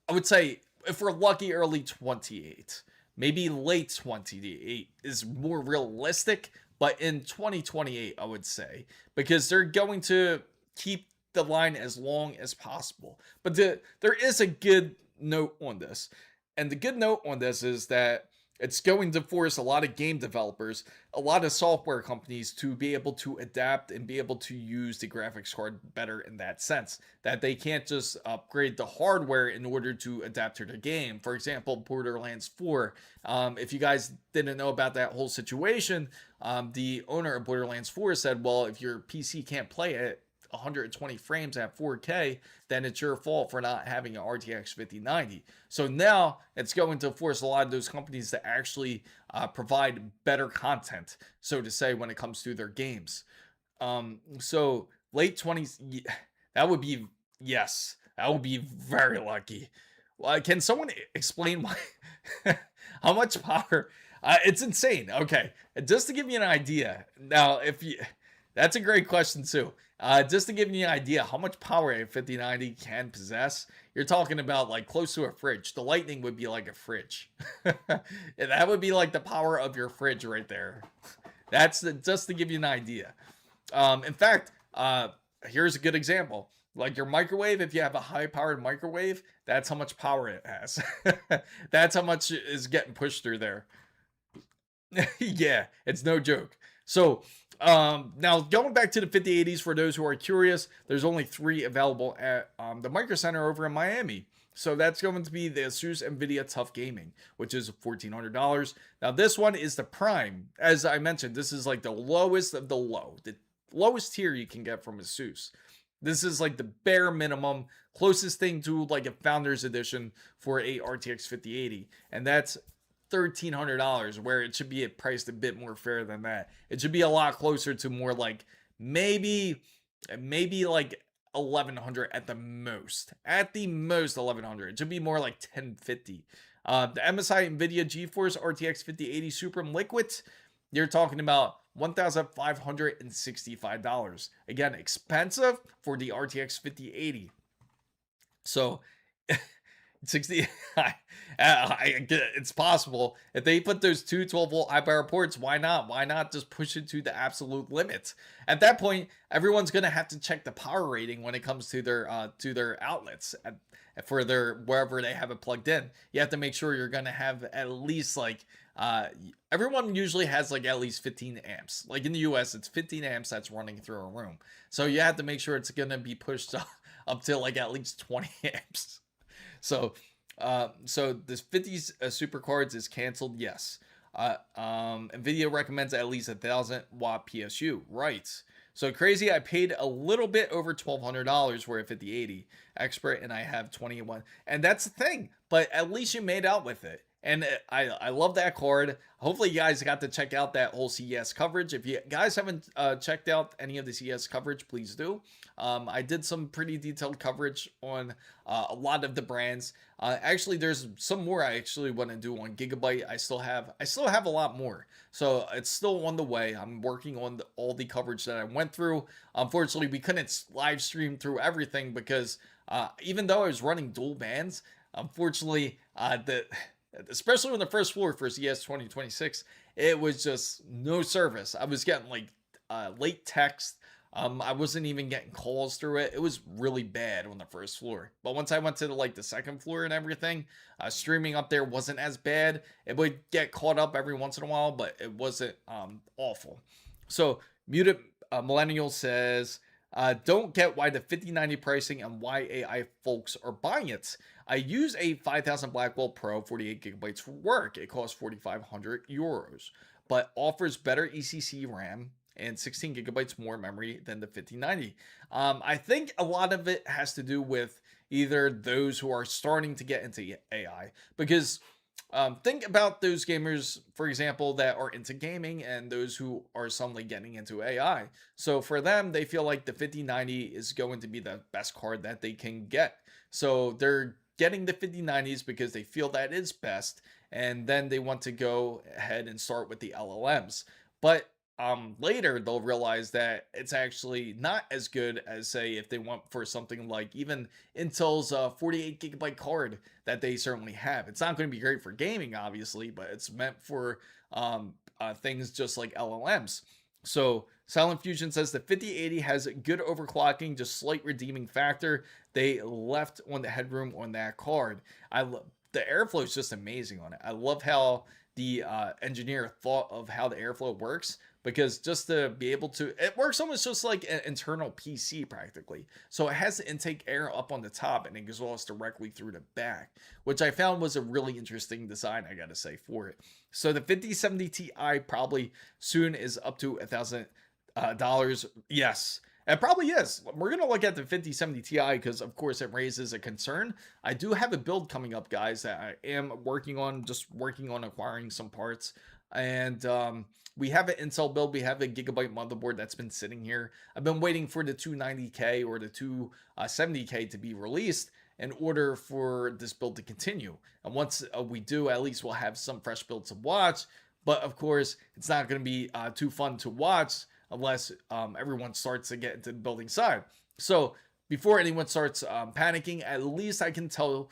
I would say, if we're lucky, early 28. Maybe late 28 is more realistic, but in 2028, I would say, because they're going to keep the line as long as possible. But there is a good note on this. And the good note on this is that it's going to force a lot of game developers, a lot of software companies to be able to adapt and be able to use the graphics card better in that sense. That they can't just upgrade the hardware in order to adapt to the game. For example, Borderlands 4. If you guys didn't know about that whole situation, the owner of Borderlands 4 said, well, if your PC can't play it, 120 frames at 4K, then it's your fault for not having an RTX 5090. So now it's going to force a lot of those companies to actually provide better content, so to say, when it comes to their games. So late 20s, that would be, yes, that would be very lucky. Can someone explain why? How much power? It's insane. Okay, just to give you an idea. Now, if you, that's a great question too. Just to give you an idea how much power a 5090 can possess, you're talking about like close to a fridge. The Lightning would be like a fridge. That would be like the power of your fridge right there. That's just to give you an idea. In fact, here's a good example. Like your microwave, if you have a high-powered microwave, that's how much power it has. That's how much is getting pushed through there. Yeah, it's no joke. So, now going back to the 5080s, for those who are curious, there's only 3 available at the Micro Center over in Miami. So that's going to be the Asus NVIDIA Tough Gaming, which is $1,400. Now this one is the Prime. As I mentioned, this is like the lowest of the low, the lowest tier you can get from Asus. This is like the bare minimum, closest thing to like a Founders Edition for a RTX 5080, and that's $1,300, where it should be priced a bit more fair than that. It should be a lot closer to more like maybe like 1,100 at the most. At the most 1,100. It should be more like 1,050. The MSI NVIDIA GeForce RTX 5080 Supreme Liquid, you're talking about $1,565. Again, expensive for the RTX 5080. So 60 it's possible if they put those two 12-volt high power ports. Why not just push it to the absolute limit? At that point, everyone's gonna have to check the power rating when it comes to their outlets for their wherever they have it plugged in. You have to make sure you're gonna have at least like everyone usually has like at least 15 amps. Like in the US, it's 15 amps that's running through a room, so you have to make sure it's gonna be pushed up to like at least 20 amps. So this 50s super cards is canceled. Yes. NVIDIA recommends at least 1,000-watt PSU. Right. So crazy. I paid a little bit over $1,200 for a 5080 Expert, and I have 21. And that's the thing. But at least you made out with it. And I love that card. Hopefully you guys got to check out that whole CES coverage. If you guys haven't checked out any of the CES coverage, please do. I did some pretty detailed coverage on a lot of the brands. Actually, there's some more I actually want to do on Gigabyte. I still have a lot more. So it's still on the way. I'm working on all the coverage that I went through. Unfortunately, we couldn't live stream through everything because even though I was running dual bands, unfortunately, especially on the first floor for CES 2026, it was just no service. I was getting like late text. I wasn't even getting calls through it. It was really bad on the first floor. But once I went to the second floor and everything, streaming up there wasn't as bad. It would get caught up every once in a while, but it wasn't awful. So Muted Millennial says, don't get why the 5090 pricing and why AI folks are buying it. I use a 5000 Blackwell Pro 48 gigabytes for work. It costs 4,500 euros, but offers better ECC RAM and 16 gigabytes more memory than the 5090. I think a lot of it has to do with either those who are starting to get into AI, because think about those gamers, for example, that are into gaming and those who are suddenly getting into AI. So for them, they feel like the 5090 is going to be the best card that they can get. So they're getting the 5090s because they feel that is best, and then they want to go ahead and start with the LLMs. But later they'll realize that it's actually not as good as, say, if they went for something like even Intel's 48 gigabyte card that they certainly have. It's not going to be great for gaming, obviously, but it's meant for things just like LLMs. So Silent Fusion says the 5080 has good overclocking, just slight redeeming factor. They left on the headroom on that card. The airflow is just amazing on it. I love how the engineer thought of how the airflow works, because just to be able to, it works almost just like an internal PC practically. So it has the intake air up on the top and it exhausts directly through the back, which I found was a really interesting design, I gotta say, for it. So the 5070 Ti probably soon is up to $1,000. Yes, It probably is. We're going to look at the 5070 Ti because, of course, it raises a concern. I do have a build coming up, guys, that I am working on, just working on acquiring some parts. And we have an Intel build. We have a Gigabyte motherboard that's been sitting here. I've been waiting for the 290K or the 270K to be released in order for this build to continue. And once we do, at least we'll have some fresh builds to watch. But, of course, it's not going to be too fun to watch unless everyone starts to get into the building side. So before anyone starts panicking, at least I can tell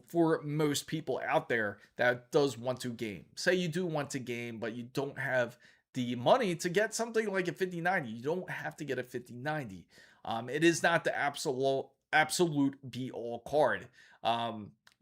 for most people out there that does want to game. Say you do want to game, but you don't have the money to get something like a 5090. You don't have to get a 5090. It is not the absolute be-all card.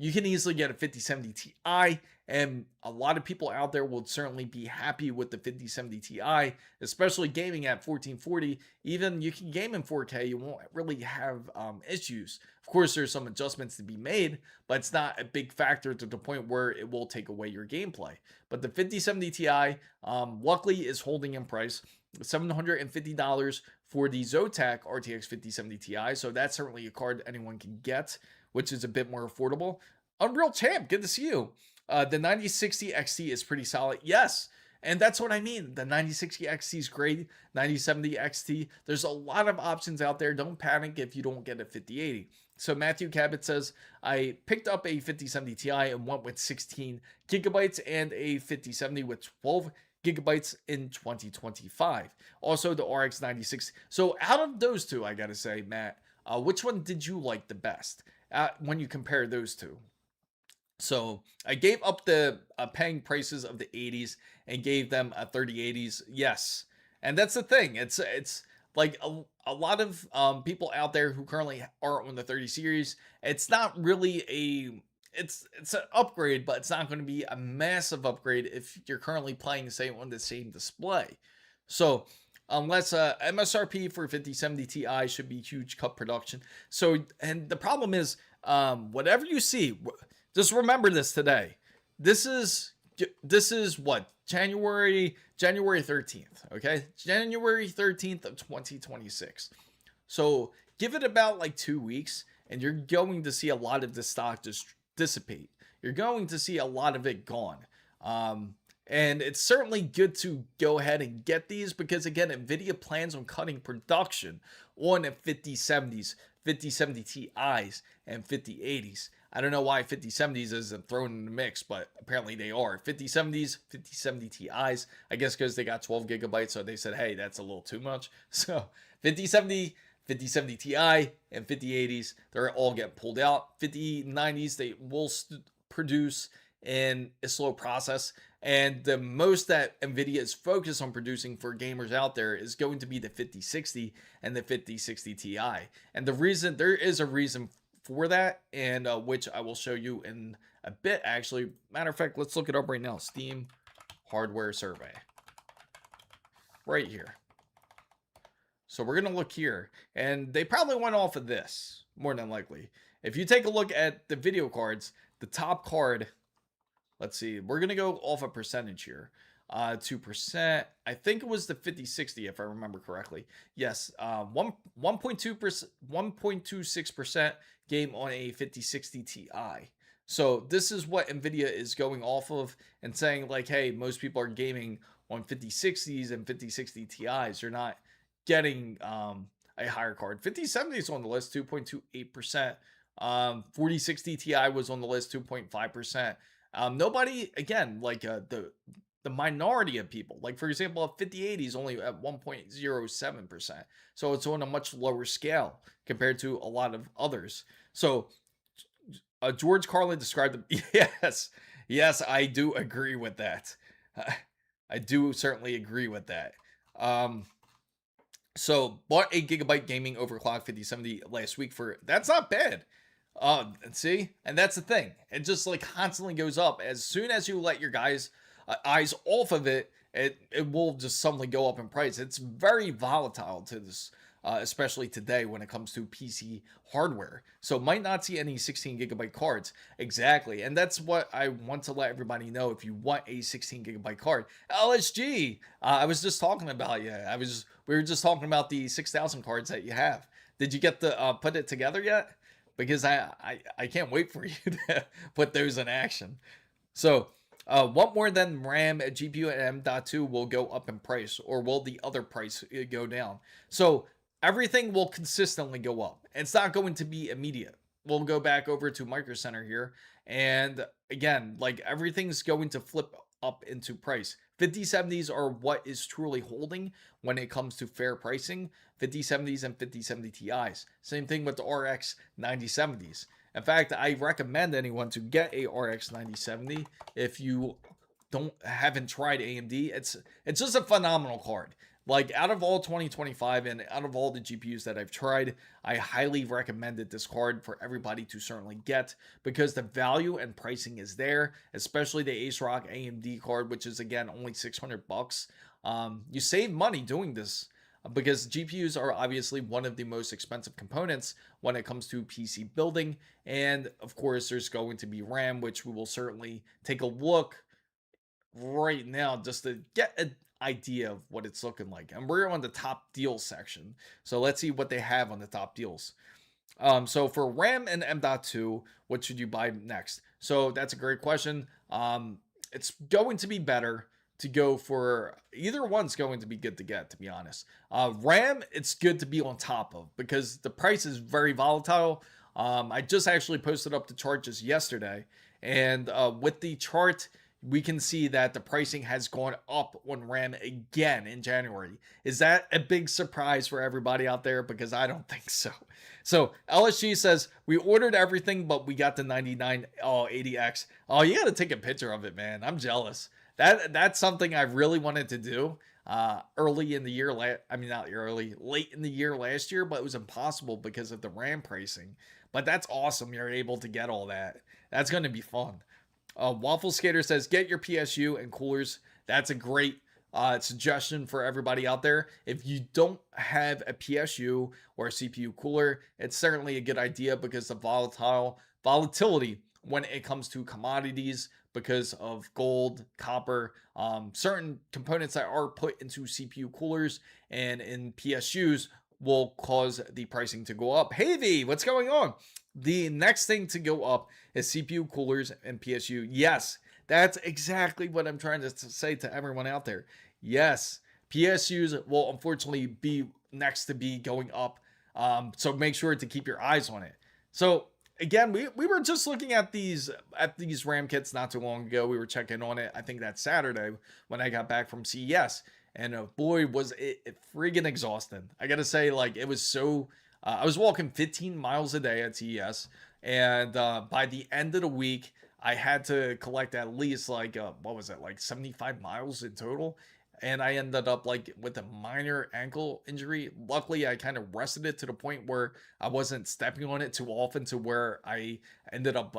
You can easily get a 5070 Ti, and a lot of people out there will certainly be happy with the 5070 Ti, especially gaming at 1440. Even you can game in 4K, you won't really have issues. Of course, there's some adjustments to be made, but it's not a big factor to the point where it will take away your gameplay. But the 5070 Ti, luckily, is holding in price. $750 for the Zotac RTX 5070 Ti, so that's certainly a card anyone can get, which is a bit more affordable. Unreal Champ, good to see you. The 9060 XT is pretty solid. Yes, and that's what I mean. The 9060 XT is great. 9070 XT. There's a lot of options out there. Don't panic if you don't get a 5080. So Matthew Cabot says, I picked up a 5070 Ti and went with 16 gigabytes and a 5070 with 12 gigabytes in 2025. Also the RX 96. So out of those two, I gotta say, Matt, which one did you like the best when you compare those two? So I gave up the paying prices of the 80s and gave them a 3080s. Yes. And that's the thing. It's like a lot of people out there who currently are on the 30 series. It's not really it's an upgrade, but it's not going to be a massive upgrade if you're currently playing, say, on the same display. So unless MSRP for 5070 Ti should be huge cut production. So, and the problem is, whatever you see, just remember this today. This is what, January 13th, okay? January 13th of 2026. So give it about like 2 weeks and you're going to see a lot of the stock just dissipate. You're going to see a lot of it gone. And it's certainly good to go ahead and get these because, again, NVIDIA plans on cutting production on 5070s, 5070 Ti's, and 5080s. I don't know why 5070s isn't thrown in the mix, but apparently they are. 5070s, 5070 Ti's, I guess because they got 12 gigabytes, so they said, hey, that's a little too much. So 5070, 5070 Ti, and 5080s, they're all getting pulled out. 5090s, they will produce in a slow process. And the most that NVIDIA is focused on producing for gamers out there is going to be the 5060 and the 5060 Ti. And the reason, there is a reason for that, and which I will show you in a bit, actually. Matter of fact, let's look it up right now. Steam hardware survey. Right here. So we're going to look here, and they probably went off of this, more than likely. If you take a look at the video cards, the top card, let's see, we're going to go off a percentage here. 2%. I think it was the 5060, if I remember correctly. Yes, 1.26% game on a 5060 Ti. So this is what NVIDIA is going off of and saying, like, hey, most people are gaming on 5060s and 5060 Ti's. You're not getting a higher card. 5070 is on the list, 2.28%. 4060 Ti was on the list, 2.5%. Nobody, again, like the minority of people, like for example, a 5080 is only at 1.07%. So it's on a much lower scale compared to a lot of others. So George Carlin described them. Yes, I do agree with that. I do certainly agree with that. So bought a gigabyte gaming overclock 5070 last week for, that's not bad. See, and that's the thing. It just like constantly goes up. As soon as you let your guys' eyes off of it, it will just suddenly go up in price. It's very volatile to this especially today when it comes to PC hardware. So might not see any 16 gigabyte cards. Exactly. And that's what I want to let everybody know. If you want a 16 gigabyte card, LSG, I was just talking about you. We were just talking about the 6,000 cards that you have. Did you get to put it together yet? Because I can't wait for you to put those in action. So, what more than RAM, GPU, and M.2 will go up in price, or will the other price go down? So, everything will consistently go up. It's not going to be immediate. We'll go back over to Micro Center here, and again, like everything's going to flip up into price. 5070s are what is truly holding when it comes to fair pricing. 5070s and 5070 Ti's. Same thing with the RX 9070s. In fact, I recommend anyone to get a RX 9070 if you haven't tried AMD. It's just a phenomenal card. Like, out of all 2025 and out of all the GPUs that I've tried, I highly recommended this card for everybody to certainly get, because the value and pricing is there, especially the Ace Rock AMD card, which is again only $600. You save money doing this, because GPUs are obviously one of the most expensive components when it comes to PC building. And of course, there's going to be RAM, which we will certainly take a look right now just to get an idea of what it's looking like. And we're on the top deals section. So let's see what they have on the top deals. So for RAM and M.2, what should you buy next? So that's a great question. It's going to be better to go for either one's going to be good to get, to be honest. RAM, it's good to be on top of because the price is very volatile. I just actually posted up the chart just yesterday, and with the chart, we can see that the pricing has gone up on RAM again in January. Is that a big surprise for everybody out there? Because I don't think so. So LSG says, we ordered everything, but we got the 9980X. Oh, you got to take a picture of it, man. I'm jealous. That's something I really wanted to do early in the year. Not early, late in the year last year, but it was impossible because of the RAM pricing. But that's awesome. You're able to get all that. That's going to be fun. Waffle Skater says, get your PSU and coolers. That's a great suggestion for everybody out there. If you don't have a PSU or a CPU cooler, it's certainly a good idea because the volatility when it comes to commodities, because of gold, copper, certain components that are put into CPU coolers and in PSUs will cause the pricing to go up. Hey V, what's going on? The next thing to go up is CPU coolers and PSU. Yes, that's exactly what I'm trying to say to everyone out there. Yes, PSUs will unfortunately be next to be going up. So make sure to keep your eyes on it. So again, we were just looking at these RAM kits not too long ago. We were checking on it. I think that Saturday when I got back from CES, and boy, was it friggin' exhausting. I gotta say, like, it was so. I was walking 15 miles a day at CES, and by the end of the week, I had to collect at least like 75 miles in total. And I ended up like with a minor ankle injury. Luckily, I kind of rested it to the point where I wasn't stepping on it too often, to where I ended up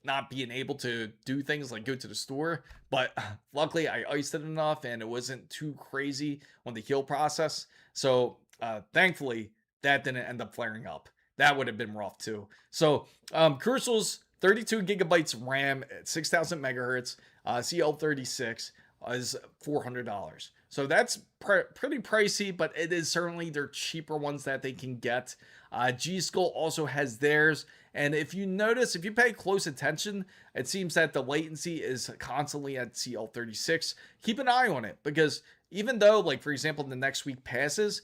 not being able to do things like go to the store. But luckily, I iced it enough and it wasn't too crazy on the heal process. So thankfully, that didn't end up flaring up. That would have been rough too. So Crucial's 32 gigabytes RAM at 6,000 megahertz, CL36 is $400. So that's pretty pricey, but it is certainly their cheaper ones that they can get. G-Skull also has theirs. And if you notice, if you pay close attention, it seems that the latency is constantly at CL36. Keep an eye on it, because even though, like, for example, the next week passes,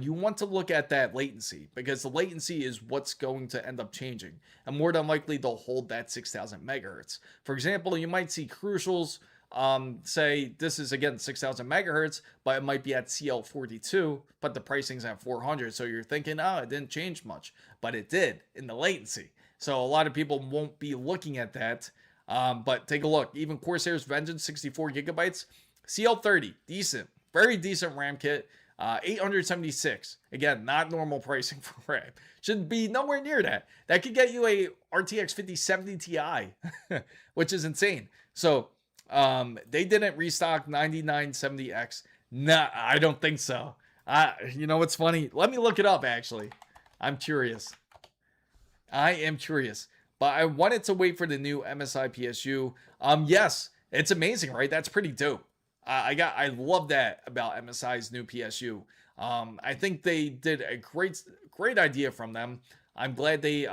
you want to look at that latency, because the latency is what's going to end up changing. And more than likely, they'll hold that 6,000 megahertz. For example, you might see Crucials say this is again 6,000 megahertz, but it might be at CL42, but the pricing's at 400. So you're thinking, oh, it didn't change much, but it did in the latency. So a lot of people won't be looking at that. But take a look. Even Corsair's Vengeance 64 gigabytes, CL30, decent, very decent RAM kit. 876. Again, not normal pricing for RAM. Should be nowhere near that. That could get you a RTX 5070 Ti, which is insane. So they didn't restock 9970X. Nah, I don't think so. You know what's funny? Let me look it up, actually. I'm curious. I am curious. But I wanted to wait for the new MSI PSU. Yes, it's amazing, right? That's pretty dope. I love that about MSI's new PSU. I think they did a great idea from them. I'm glad they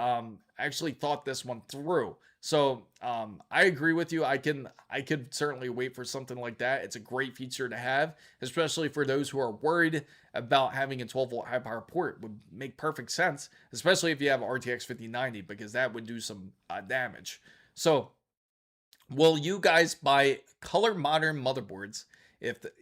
actually thought this one through. So I agree with you. I could certainly wait for something like that. It's a great feature to have, especially for those who are worried about having a 12-volt high power port. Would make perfect sense, especially if you have RTX 5090, because that would do some damage. So will you guys buy color modern motherboards?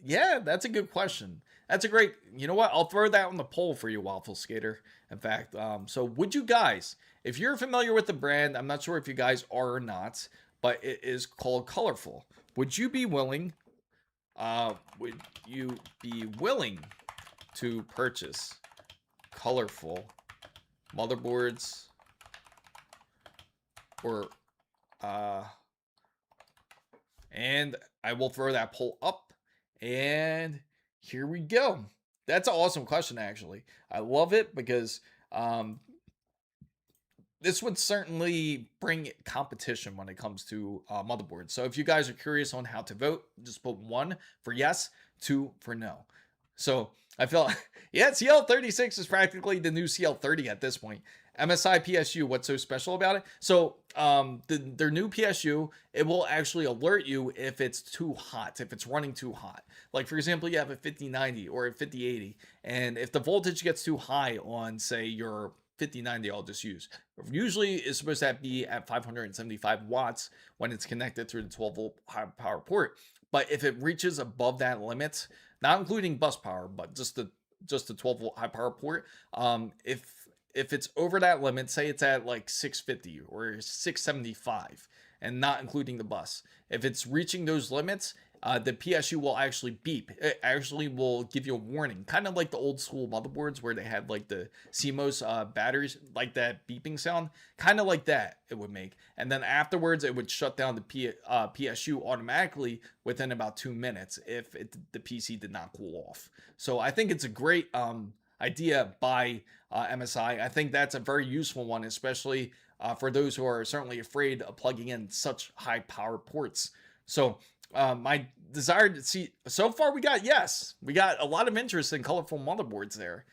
Yeah, that's a good question. That's a great. You know what? I'll throw that on the poll for you, Waffle Skater. In fact, so would you guys, if you're familiar with the brand, I'm not sure if you guys are or not, but it is called Colorful. Would you be willing? Would you be willing to purchase Colorful motherboards or and I will throw that poll up. And here we go. That's an awesome question, actually. I love it because this would certainly bring competition when it comes to motherboards. So if you guys are curious on how to vote, just put 1 for yes, 2 for no. So I feel, yeah, CL36 is practically the new CL30 at this point. MSI PSU, what's so special about it? So their new PSU, it will actually alert you if it's too hot, if it's running too hot. Like, for example, you have a 5090 or a 5080, and if the voltage gets too high on, say, your 5090, I'll just use. Usually it's supposed to be at 575 watts when it's connected through the 12-volt high power port. But if it reaches above that limit, not including bus power, but just the 12-volt high power port, if it's over that limit, say it's at like 650 or 675, and not including the bus, if it's reaching those limits, the PSU will actually beep. It actually will give you a warning, kind of like the old school motherboards where they had like the CMOS batteries, like that beeping sound, kind of like that it would make. And then afterwards, it would shut down the PSU automatically within about 2 minutes if the PC did not cool off. So I think it's a great idea by MSI. I think that's a very useful one, especially for those who are certainly afraid of plugging in such high power ports. So my desire to see, so far we got a lot of interest in colorful motherboards there.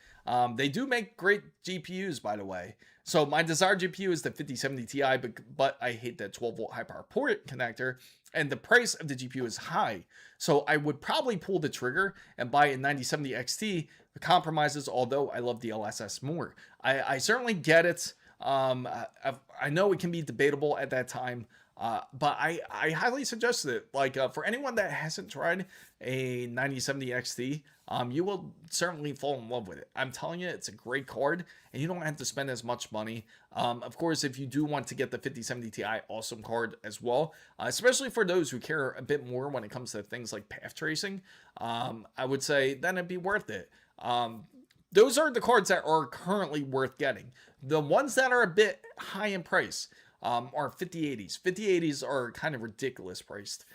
They do make great GPUs, by the way. So my desired GPU is the 5070 Ti, but I hate that 12-volt high power port connector, and the price of the GPU is high. So I would probably pull the trigger and buy a 9070 XT. The compromises, although I love the LSS more. I certainly get it. I know it can be debatable at that time. But I highly suggest it. Like for anyone that hasn't tried a 9070 XT, you will certainly fall in love with it. I'm telling you, it's a great card, and you don't have to spend as much money. Of course, if you do want to get the 5070 Ti, awesome card as well, especially for those who care a bit more when it comes to things like path tracing, I would say then it'd be worth it. Those are the cards that are currently worth getting. The ones that are a bit high in price are 5080s. 5080s are kind of ridiculous priced.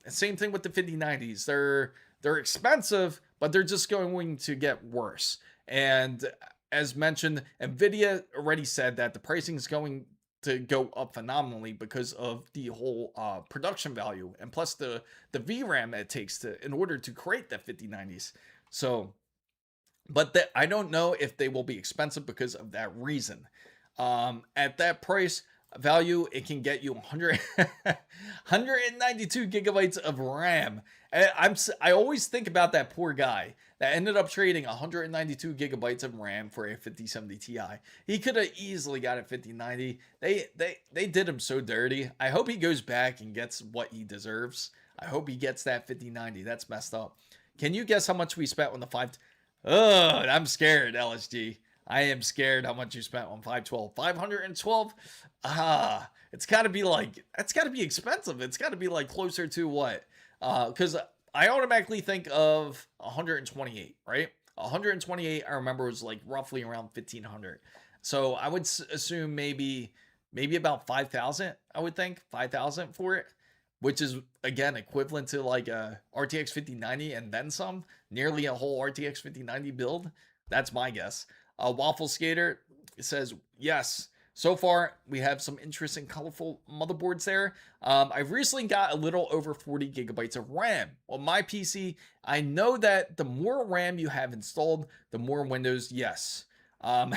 Same thing with the 5090s. They're expensive, but they're just going to get worse. And as mentioned, Nvidia already said that the pricing is going to go up phenomenally because of the whole production value, and plus the VRAM it takes in order to create the 5090s. So, but I don't know if they will be expensive because of that reason. At that price value, it can get you 192 gigabytes of RAM. I always think about that poor guy that ended up trading 192 gigabytes of RAM for a 5070 Ti. He could have easily got a 5090. They did him so dirty. I hope he goes back and gets what he deserves. I hope he gets that 5090. That's messed up. Can you guess how much we spent on the 5? Oh, I'm scared, LSG. I am scared how much you spent on 512. 512? It's got to be like, it's got to be expensive. It's got to be like closer to what? Because I automatically think of 128, right? 128, I remember, was like roughly around 1,500. So I would assume maybe about 5,000, I would think. 5,000 for it. which is again equivalent to like a RTX 5090 and then some, nearly a whole RTX 5090 build. That's my guess. Waffle Skater says yes. So far, we have some interesting, colorful motherboards there. I've recently got a little over 40 gigabytes of RAM. On my PC, I know that the more RAM you have installed, the more Windows, yes. Um,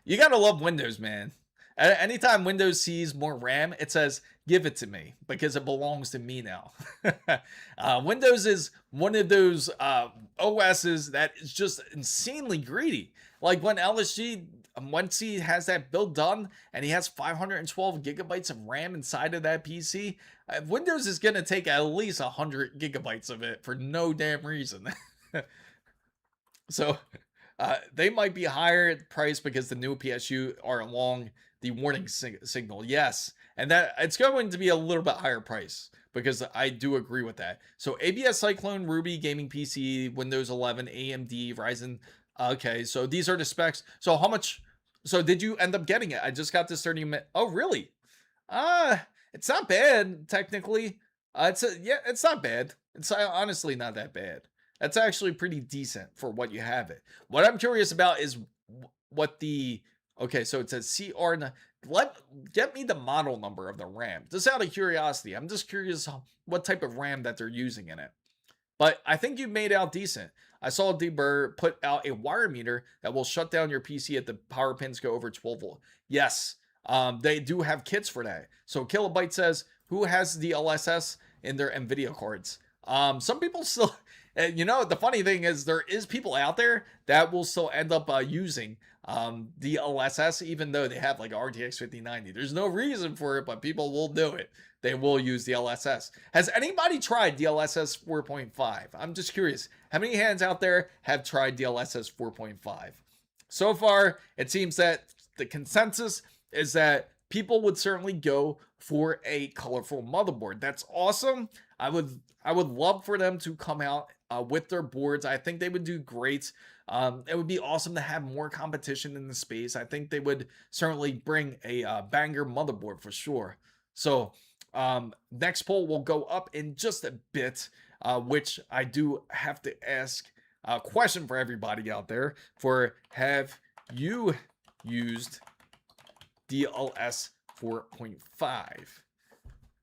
you gotta love Windows, man. Anytime Windows sees more RAM, it says, give it to me because it belongs to me now. Windows is one of those OSs that is just insanely greedy. Like when LSG, once he has that build done and he has 512 gigabytes of RAM inside of that PC, Windows is going to take at least 100 gigabytes of it for no damn reason. So they might be higher price because the new PSU are along the warning signal. Yes, and that it's going to be a little bit higher price because I do agree with that. So ABS Cyclone, Ruby Gaming PC, Windows 11, AMD, Ryzen. Okay, so these are the specs. So how much? So did you end up getting it? I just got this 30-minute. Oh, really? It's not bad technically. Yeah, it's not bad. It's honestly not that bad. That's actually pretty decent for what you have it. What I'm curious about is what the okay, so it says CR. Get me the model number of the RAM. Just out of curiosity, I'm just curious what type of RAM that they're using in it. But I think you made out decent. I saw Deburr put out a wire meter that will shut down your PC if the power pins go over 12 volt. Yes, they do have kits for that. So Kilobyte says, who has the LSS in their NVIDIA cards? Some people still, the funny thing is there is people out there that will still end up using the LSS, even though they have like RTX 5090. There's no reason for it, but people will do it. They will use the LSS. Has anybody tried DLSS 4.5? I'm just curious. How many hands out there have tried DLSS 4.5? So far, it seems that the consensus is that people would certainly go for a colorful motherboard. That's awesome. I would love for them to come out with their boards. I think they would do great. It would be awesome to have more competition in the space. I think they would certainly bring a banger motherboard for sure. So next poll will go up in just a bit, which I do have to ask a question for everybody out there for have you used DLS 4.5?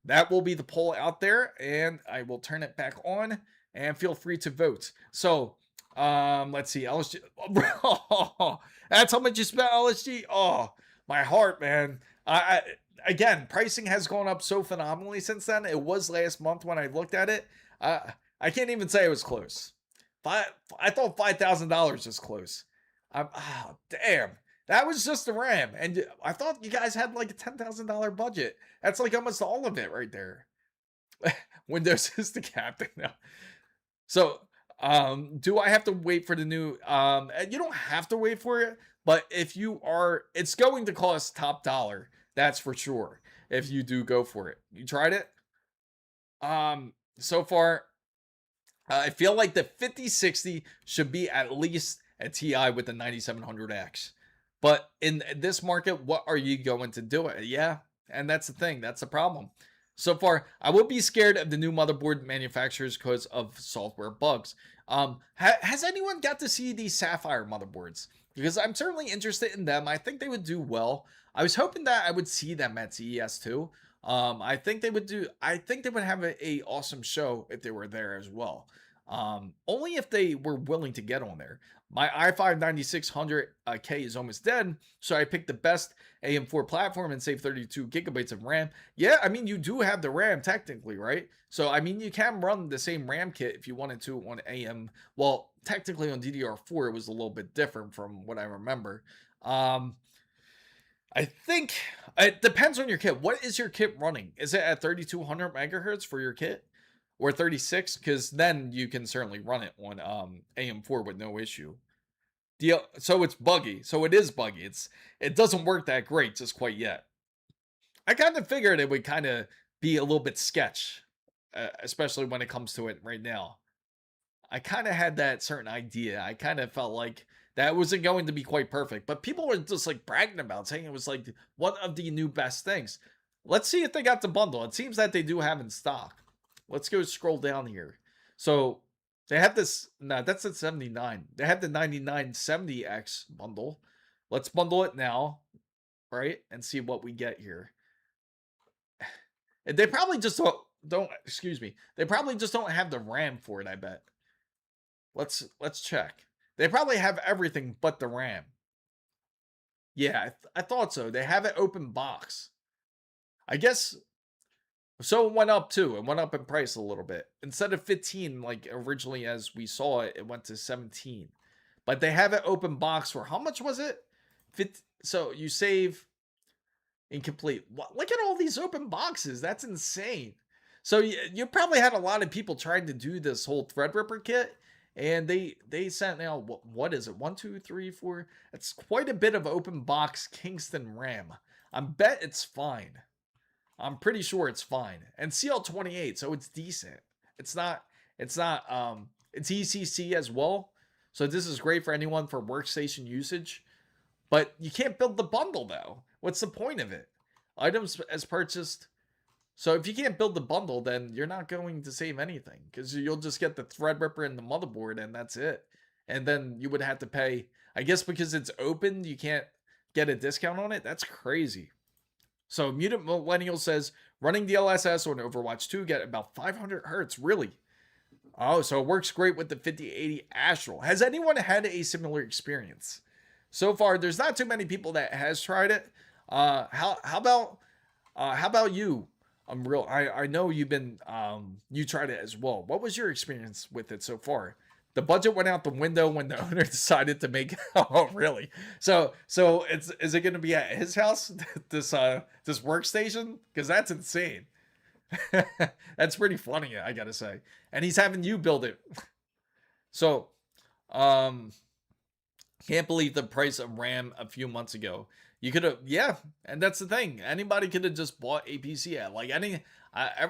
That will be the poll out there, and I will turn it back on and feel free to vote. So let's see, LSG. Oh, that's how much you spent, LSG. Oh, my heart, man. Again, pricing has gone up so phenomenally since then. It was last month when I looked at it. I can't even say it was close. I thought $5,000 was close. Oh, damn. That was just the RAM. And I thought you guys had like a $10,000 budget. That's like almost all of it right there. Windows is the captain now. So, do I have to wait for the new? You don't have to wait for it, but if you are, it's going to cost top dollar. That's for sure. If you do go for it, you tried it. So far, I feel like the 5060 should be at least a TI with the 9700X. But in this market, what are you going to do? Yeah, and that's the thing. That's the problem. So far, I would be scared of the new motherboard manufacturers because of software bugs. Has anyone got to see these Sapphire motherboards? Because I'm certainly interested in them. I think they would do well. I was hoping that I would see them at CES too. I think they would have a awesome show if they were there as well. Only if they were willing to get on there. My i5 9600K is almost dead, so I picked the best AM4 platform and saved 32 gigabytes of RAM. Yeah, I mean, you do have the RAM technically, right? So, I mean, you can run the same RAM kit if you wanted to on AM. Well, technically on DDR4, it was a little bit different from what I remember. I think it depends on your kit. What is your kit running? Is it at 3200 megahertz for your kit? Or 36, because then you can certainly run it on AM4 with no issue. So it's buggy. So it is buggy. It doesn't work that great just quite yet. I kind of figured it would kind of be a little bit sketch, especially when it comes to it right now. I kind of had that certain idea. I kind of felt like that wasn't going to be quite perfect, but people were just like bragging about saying it was like one of the new best things. Let's see if they got the bundle. It seems that they do have in stock. Let's go scroll down here. So they have this. No, that's at 79. They have the 9970X bundle. Let's bundle it now, right? And see what we get here. They probably just don't excuse me. They probably just don't have the RAM for it, I bet. Let's check. They probably have everything but the RAM. Yeah, I thought so. They have it open box. I guess so. It went up too. It went up in price a little bit. Instead of 15, like originally as we saw it, it went to 17. But they have it open box for how much was it? So you save incomplete. Look at all these open boxes. That's insane. So you probably had a lot of people trying to do this whole Threadripper kit, and they sent out what is it? 1, 2, 3, 4. It's quite a bit of open box Kingston RAM. I bet it's fine. I'm pretty sure it's fine. And CL28, so it's decent. It's not. It's ECC as well. So this is great for anyone for workstation usage. But you can't build the bundle though. What's the point of it? Items as purchased. So if you can't build the bundle, then you're not going to save anything because you'll just get the Threadripper and the motherboard, and that's it. And then you would have to pay. I guess because it's open, you can't get a discount on it. That's crazy. So Mutant Millennial says running DLSS on Overwatch 2 get about 500 hertz. Really? Oh, so it works great with the 5080 Astral. Has anyone had a similar experience? So far, there's not too many people that has tried it. How about you? I know you've been you tried it as well. What was your experience with it so far? The budget went out the window when the owner decided to make. Oh, really? So is it going to be at his house? This workstation? Because that's insane. That's pretty funny, I gotta say. And he's having you build it. So, can't believe the price of RAM a few months ago. You could have, yeah, and that's the thing. Anybody could have just bought a PC at like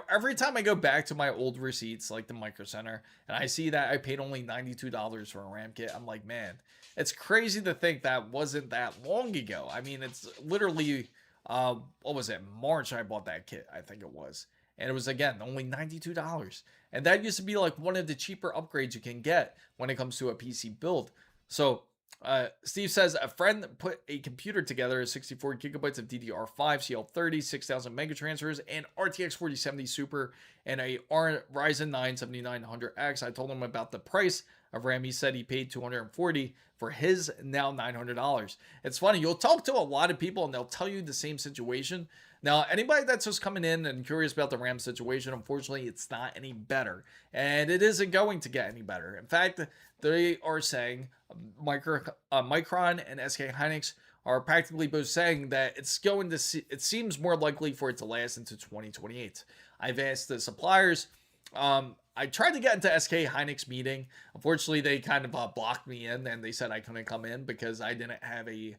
every time I go back to my old receipts, like the Micro Center, and I see that I paid only $92 for a RAM kit, I'm like, man, it's crazy to think that wasn't that long ago. I mean, it's literally, what was it? March I bought that kit, I think it was. And it was, again, only $92. And that used to be like one of the cheaper upgrades you can get when it comes to a PC build. So, Steve says a friend put a computer together, 64 gigabytes of DDR5, CL30, 6,000 mega transfers, and RTX 4070 Super, and a Ryzen 9 7900X. I told him about the price of RAM. He said he paid $240 for his now $900. It's funny, you'll talk to a lot of people and they'll tell you the same situation. Now, anybody that's just coming in and curious about the RAM situation, unfortunately, it's not any better. And it isn't going to get any better. In fact, they are saying, Micron and SK Hynix are practically both saying that it's going to see, it seems more likely for it to last into 2028. I've asked the suppliers. I tried to get into SK Hynix meeting. Unfortunately, they kind of blocked me in, and they said I couldn't come in because I didn't have a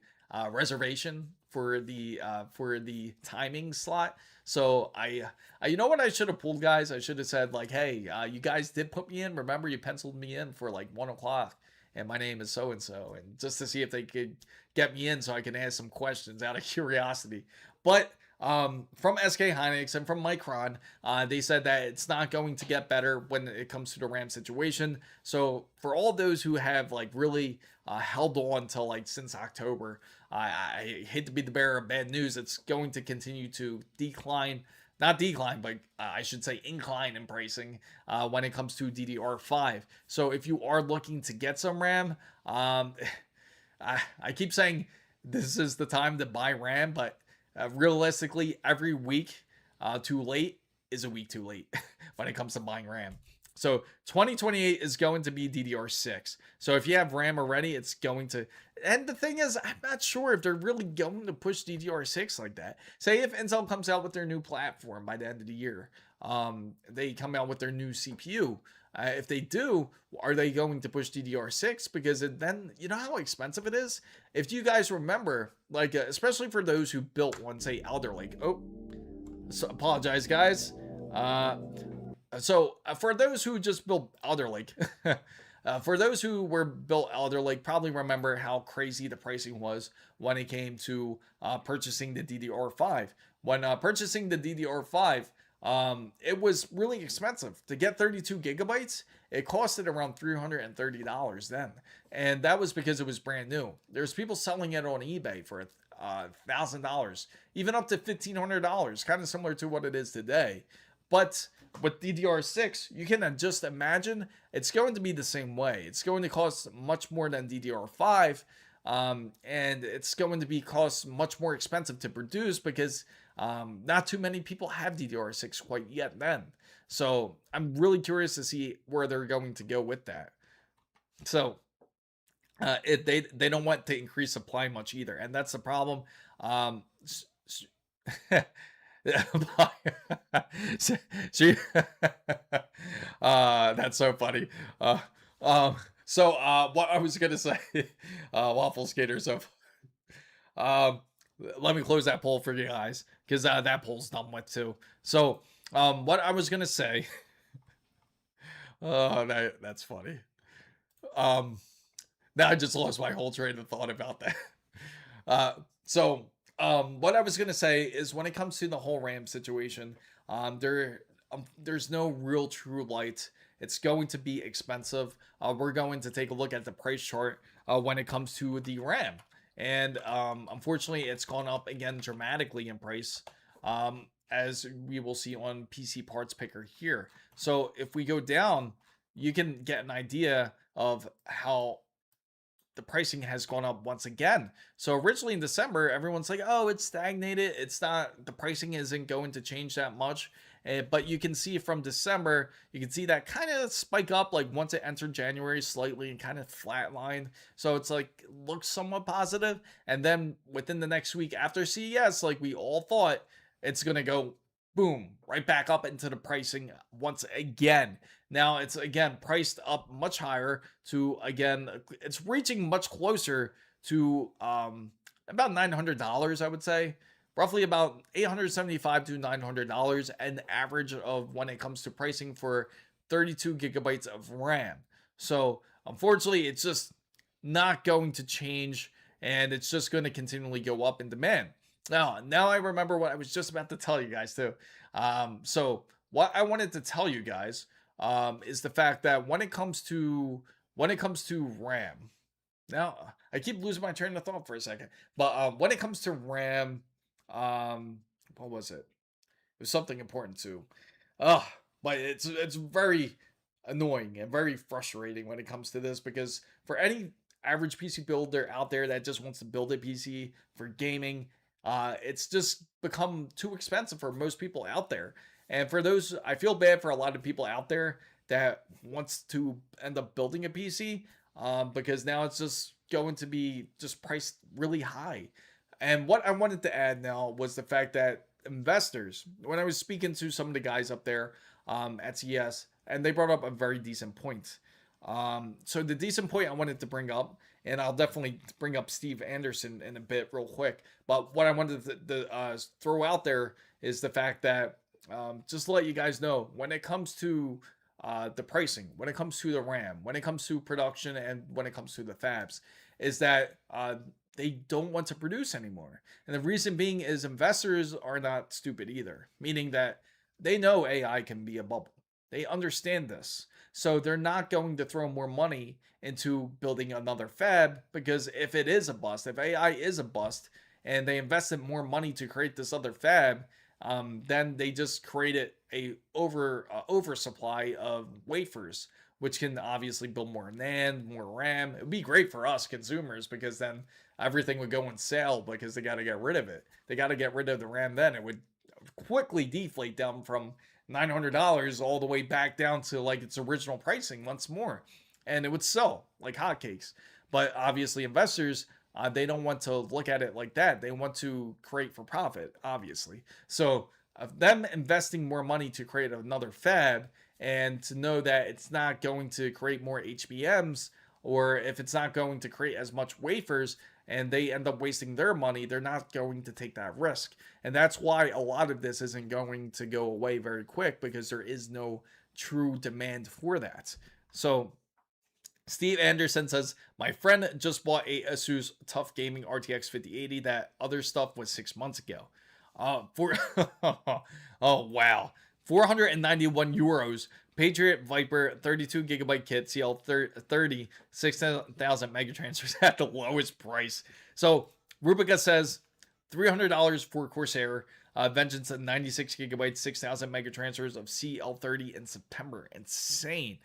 reservation for the timing slot. So I you know what I should have pulled, guys? I should have said like, hey, you guys did put me in. Remember, you penciled me in for like 1 o'clock, and my name is so and so, and just to see if they could get me in so I can ask some questions out of curiosity. But from SK Hynix and from Micron, they said that it's not going to get better when it comes to the RAM situation. So for all those who have like really held on till like since October, I hate to be the bearer of bad news. It's going to continue to decline. Not decline, but I should say incline in pricing when it comes to DDR5. So if you are looking to get some RAM, I keep saying this is the time to buy RAM, but realistically, every week too late is a week too late when it comes to buying RAM. So 2028 is going to be DDR6. So if you have RAM already, it's going to. And the thing is, I'm not sure if they're really going to push DDR6 like that. Say if Intel comes out with their new platform by the end of the year, they come out with their new CPU. If they do, are they going to push DDR6? Because then, you know how expensive it is? If you guys remember, like, especially for those who built one, say, Alder Lake. Oh, so apologize, guys. So for those who just built Alder Lake, for those who were built Alder Lake, probably remember how crazy the pricing was when it came to purchasing the DDR5. when purchasing the DDR5, it was really expensive to get 32 gigabytes. It costed around $330 then, and that was because it was brand new. There's people selling it on eBay for $1,000, even up to $1,500, kind of similar to what it is today. But with DDR6, you can just imagine it's going to be the same way. It's going to cost much more than DDR5, and it's going to be cost much more expensive to produce because not too many people have DDR6 quite yet then. So I'm really curious to see where they're going to go with that. So they don't want to increase supply much either, and that's the problem. She, that's so funny. What I was gonna say, waffle skater. So, let me close that poll for you guys because that poll's done with too. So, what I was gonna say. Oh, that's funny. Now I just lost my whole train of thought about that. What I was gonna say is when it comes to the whole RAM situation, there's no real true light. It's going to be expensive. We're going to take a look at the price chart when it comes to the RAM, and unfortunately, it's gone up again dramatically in price, as we will see on PC Parts Picker here. So if we go down, you can get an idea of how the pricing has gone up once again. So originally in December, everyone's like, oh, it's stagnated. It's not, the pricing isn't going to change that much. But you can see from December, you can see that kind of spike up like once it entered January slightly and kind of flatlined. So it's like, looks somewhat positive. And then within the next week after CES, like we all thought, it's going to go boom, right back up into the pricing once again. Now it's again priced up much higher to, again, it's reaching much closer to about $900, I would say. Roughly about $875 to $900 an average of when it comes to pricing for 32 gigabytes of RAM. So unfortunately, it's just not going to change, and it's just going to continually go up in demand. Now I remember what I was just about to tell you guys too. So what I wanted to tell you guys is the fact that when it comes to RAM, now I keep losing my train of thought for a second, but when it comes to RAM, what was it? It was something important too. But it's very annoying and very frustrating when it comes to this, because for any average PC builder out there that just wants to build a PC for gaming, it's just become too expensive for most people out there. And for those, I feel bad for a lot of people out there that wants to end up building a PC, because now it's just going to be just priced really high. And what I wanted to add now was the fact that investors, when I was speaking to some of the guys up there at CES, and they brought up a very decent point. So the decent point I wanted to bring up, and I'll definitely bring up Steve Anderson in a bit real quick, but what I wanted to throw out there is the fact that, just to let you guys know, when it comes to the pricing, when it comes to the RAM, when it comes to production, and when it comes to the fabs, is that they don't want to produce anymore. And the reason being is investors are not stupid either, meaning that they know AI can be a bubble. They understand this. So they're not going to throw more money into building another fab, because if it is a bust, if AI is a bust, and they invested more money to create this other fab, then they just created a oversupply of wafers, which can obviously build more NAND, more RAM. It would be great for us consumers, because then everything would go on sale because they got to get rid of it. They got to get rid of the RAM, then it would quickly deflate down from $900 all the way back down to like its original pricing once more, and it would sell like hotcakes. But obviously investors, they don't want to look at it like that. They want to create for profit, obviously. So them investing more money to create another fab, and to know that it's not going to create more HBMs, or if it's not going to create as much wafers, and they end up wasting their money, they're not going to take that risk. And that's why a lot of this isn't going to go away very quick, because there is no true demand for that. So Steve Anderson says, my friend just bought a Asus Tough Gaming RTX 5080. That other stuff was 6 months ago. For oh wow, 491 euros. Patriot Viper 32 gigabyte kit CL30 6,000 mega transfers at the lowest price. So Rubica says $300 for Corsair. Vengeance at 96 gigabytes, 6,000 mega transfers of CL30 in September. Insane.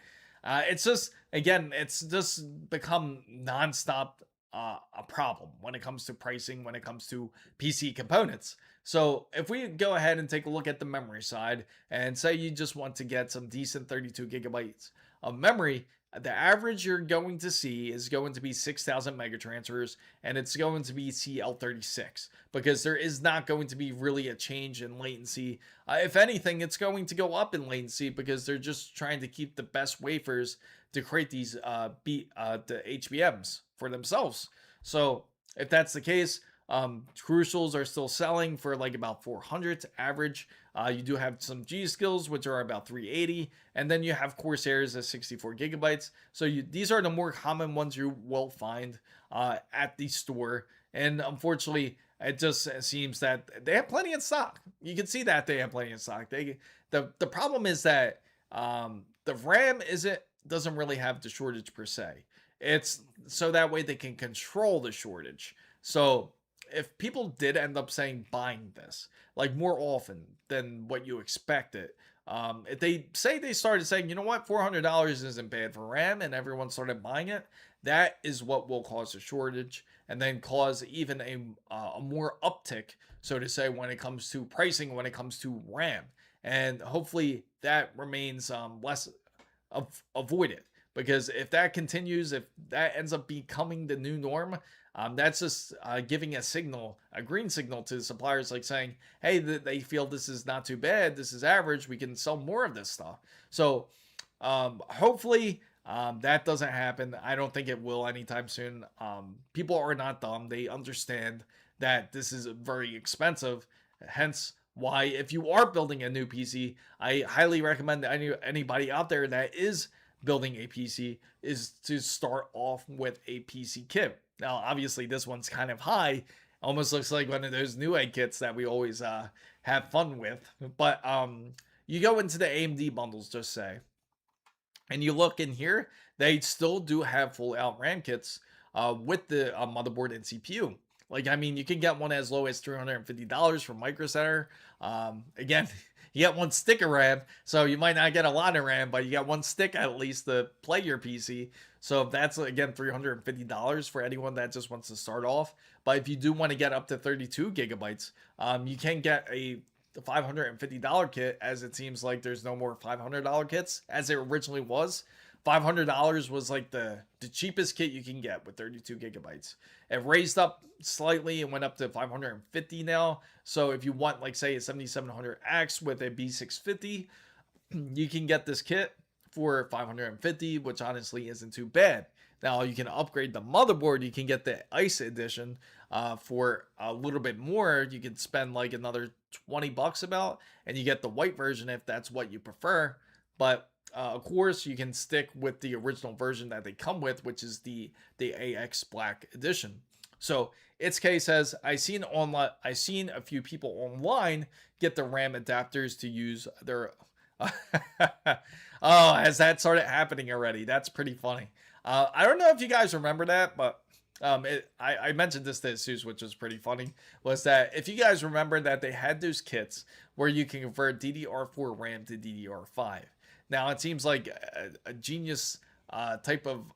It's just, again, it's just become nonstop a problem when it comes to pricing, when it comes to PC components. So if we go ahead and take a look at the memory side and say you just want to get some decent 32 gigabytes of memory, the average you're going to see is going to be 6,000 mega transfers, and it's going to be CL36 because there is not going to be really a change in latency. If anything, it's going to go up in latency because they're just trying to keep the best wafers to create these the HBMs for themselves. So if that's the case, Crucials are still selling for like about 400 average. You do have some G skills, which are about 380, and then you have Corsairs at 64 gigabytes. So these are the more common ones you will find at the store. And unfortunately, it just seems that they have plenty in stock. You can see that they have plenty in stock. The problem is that the RAM doesn't really have the shortage per se. It's so that way they can control the shortage. So if people did end up saying buying this like more often than what you expected, if they say they started saying, you know what, $400 isn't bad for RAM, and everyone started buying it, that is what will cause a shortage and then cause even a more uptick, so to say, when it comes to pricing, when it comes to RAM. And hopefully that remains less avoided, because if that continues, if that ends up becoming the new norm, that's just giving a green signal to the suppliers, like saying, hey, they feel this is not too bad, this is average, we can sell more of this stuff. So hopefully that doesn't happen. I don't think it will anytime soon. People are not dumb. They understand that this is very expensive. Hence why, if you are building a new PC, I highly recommend anybody out there that is building a PC is to start off with a PC kit. Now, obviously, this one's kind of high. Almost looks like one of those Newegg kits that we always have fun with. But you go into the AMD bundles, just say, and you look in here, they still do have full out RAM kits with the motherboard and CPU. Like, I mean, you can get one as low as $350 from Micro Center. Again, you get one stick of RAM, so you might not get a lot of RAM, but you got one stick at least to play your PC. So that's, again, $350 for anyone that just wants to start off. But if you do want to get up to 32 gigabytes, you can get a $550 kit, as it seems like there's no more $500 kits as it originally was. $500 was like the cheapest kit you can get with 32 gigabytes. It raised up slightly and went up to 550 now. So if you want, like, say, a 7700X with a B650, you can get this kit for 550, which honestly isn't too bad. Now you can upgrade the motherboard. You can get the Ice edition for a little bit more. You can spend like another $20 about, and you get the white version if that's what you prefer. But of course, you can stick with the original version that they come with, which is the AX Black edition. So its case says, I seen a few people online get the RAM adapters to use their. Oh, has that started happening already? That's pretty funny. I don't know if you guys remember that, but I mentioned this to Jesus, which was pretty funny, was that if you guys remember that they had those kits where you can convert DDR4 RAM to DDR5. Now, it seems like a genius type of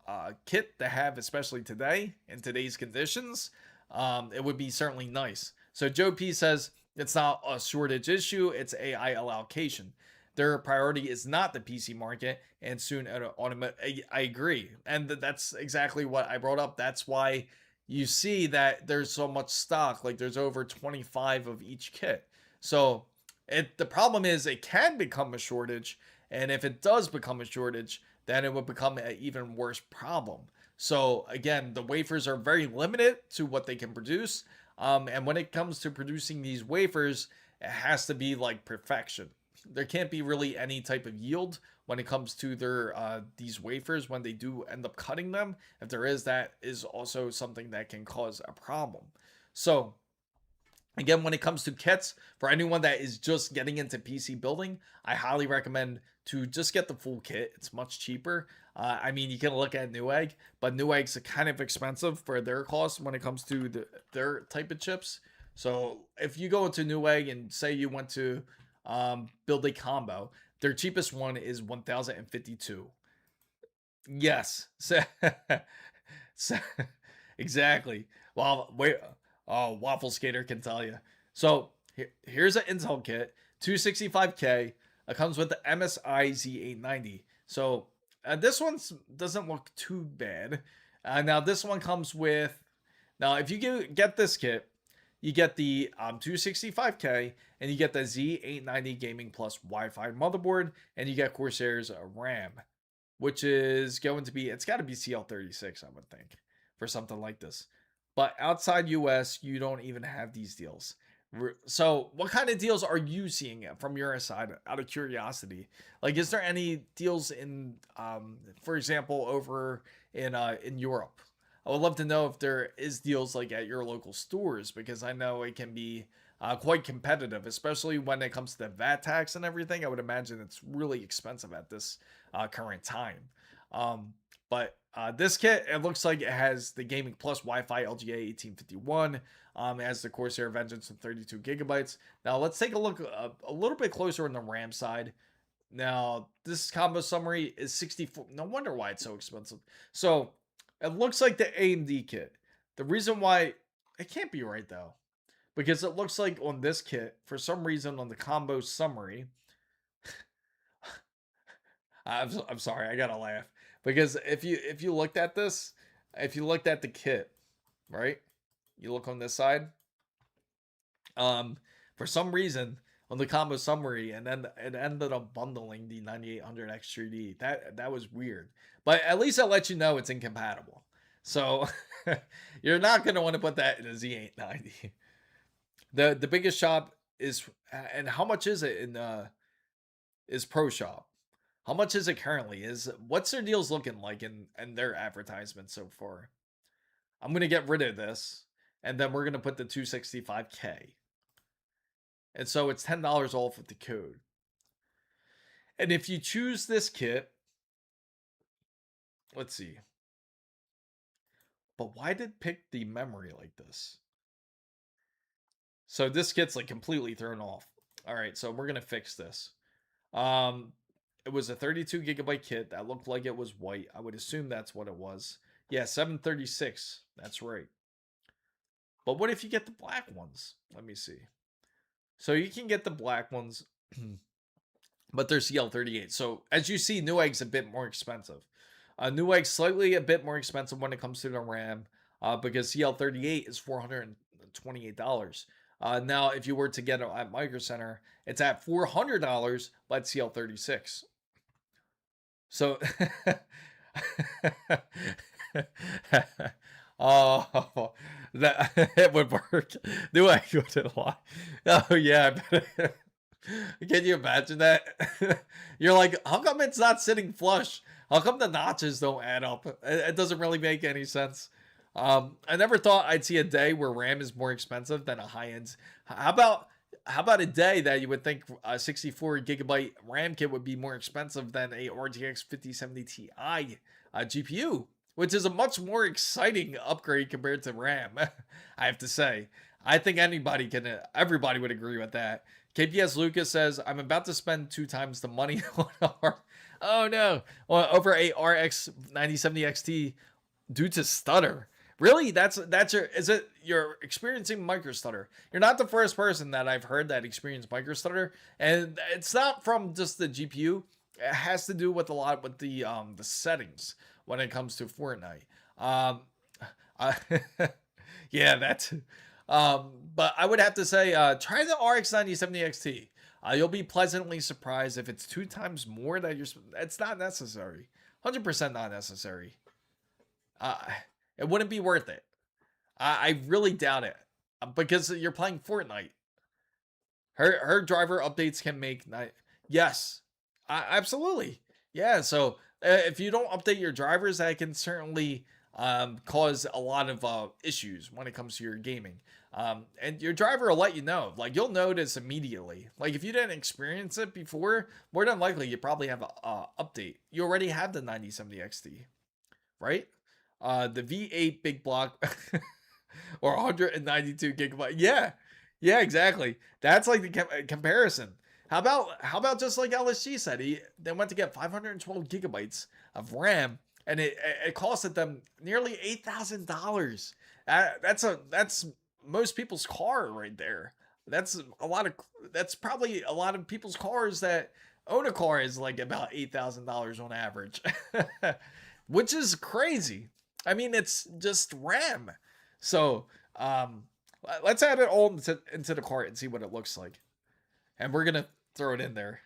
kit to have, especially today, in today's conditions. It would be certainly nice. So Joe P says, it's not a shortage issue, it's AI allocation. Their priority is not the PC market, and soon I agree, and that's exactly what I brought up. That's why you see that there's so much stock. Like, there's over 25 of each kit. So the problem is it can become a shortage, and if it does become a shortage, then it would become an even worse problem. So again, the wafers are very limited to what they can produce, and when it comes to producing these wafers, it has to be like perfection. There can't be really any type of yield when it comes to their these wafers when they do end up cutting them. If there is, that is also something that can cause a problem. So Again, when it comes to kits, for anyone that is just getting into PC building, I highly recommend to just get the full kit. It's much cheaper. I mean, you can look at Newegg, but Newegg's kind of expensive for their cost when it comes to their type of chips. So if you go into Newegg and say you want to build a combo, their cheapest one is 1,052. Yes. So, exactly. Well, wait. Oh, Waffle Skater can tell you. So here's an Intel kit, 265K. It comes with the MSI Z890. So this one doesn't look too bad. Now this one comes with. Now if you get this kit, you get the 265K and you get the Z890 Gaming Plus Wi-Fi motherboard, and you get Corsair's RAM, which is going to be, it's got to be CL36, I would think, for something like this. But outside US, you don't even have these deals. So, what kind of deals are you seeing from your side, out of curiosity? Like, is there any deals in, for example, over in Europe? I would love to know if there is deals like at your local stores, because I know it can be quite competitive, especially when it comes to the VAT tax and everything. I would imagine it's really expensive at this current time. But this kit, it looks like it has the Gaming Plus Wi-Fi LGA 1851. It has the Corsair Vengeance and 32 gigabytes. Now let's take a look a little bit closer on the RAM side. Now this combo summary is 64. No wonder why it's so expensive. So it looks like the AMD kit. The reason why it can't be right though, because it looks like on this kit, for some reason on the combo summary, I'm sorry, I gotta laugh because if you looked at this, if you looked at the kit, right? You look on this side. For some reason on the combo summary, and then it ended up bundling the 9800X 3D. That was weird, but at least I let you know it's incompatible. So you're not gonna want to put that in a Z890. The biggest shop is, and how much is it in is Pro Shop? How much is it currently? What's their deals looking like in their advertisements so far? I'm gonna get rid of this, and then we're gonna put the 265K. And so it's $10 off with the code. And if you choose this kit, let's see. But why did it pick the memory like this? So this kit's like completely thrown off. All right, so we're gonna fix this. It was a 32 gigabyte kit that looked like it was white. I would assume that's what it was. Yeah, 736. That's right. But what if you get the black ones? Let me see. So you can get the black ones, but they're CL38. So as you see, Newegg's a bit more expensive. Newegg's slightly a bit more expensive when it comes to the RAM, because CL38 is $428. Now, if you were to get it at Micro Center, it's at $400, but CL36. So, oh, that it would work. Do I go to the lie? Oh yeah. Can you imagine that? You're like, how come it's not sitting flush? How come the notches don't add up? It doesn't really make any sense. I never thought I'd see a day where RAM is more expensive than a high end. How about a day that you would think a 64 gigabyte RAM kit would be more expensive than a RTX 5070 Ti GPU, which is a much more exciting upgrade compared to RAM. I have to say, I think everybody would agree with that. KPS Lucas says, I'm about to spend 2 times the money on oh no, over a RX 9070 XT due to stutter. Really? You're experiencing micro stutter. You're not the first person that I've heard that experienced micro stutter, and it's not from just the GPU. It has to do with a lot with the settings when it comes to Fortnite. Yeah, that's but I would have to say try the RX 9070 XT. You'll be pleasantly surprised if it's 2 times more that it's not necessary. 100% not necessary. It wouldn't be worth it. I really doubt it, because you're playing Fortnite. Her driver updates can make yes, absolutely, yeah. So if you don't update your drivers, that can certainly cause a lot of issues when it comes to your gaming. And your driver will let you know. Like, you'll notice immediately. Like, if you didn't experience it before, more than likely you probably have a update. You already have the 9070 XT, right? The V8 big block or 192 gigabyte. Yeah, yeah, exactly. That's like the comparison. How about just like LSG said, they went to get 512 gigabytes of RAM, and it costed them nearly $8,000. That's most people's car right there. That's a lot of that's probably a lot of people's cars that own a car is like about $8,000 on average, which is crazy. I mean, it's just RAM. So let's add it all into the cart and see what it looks like, and we're gonna throw it in there.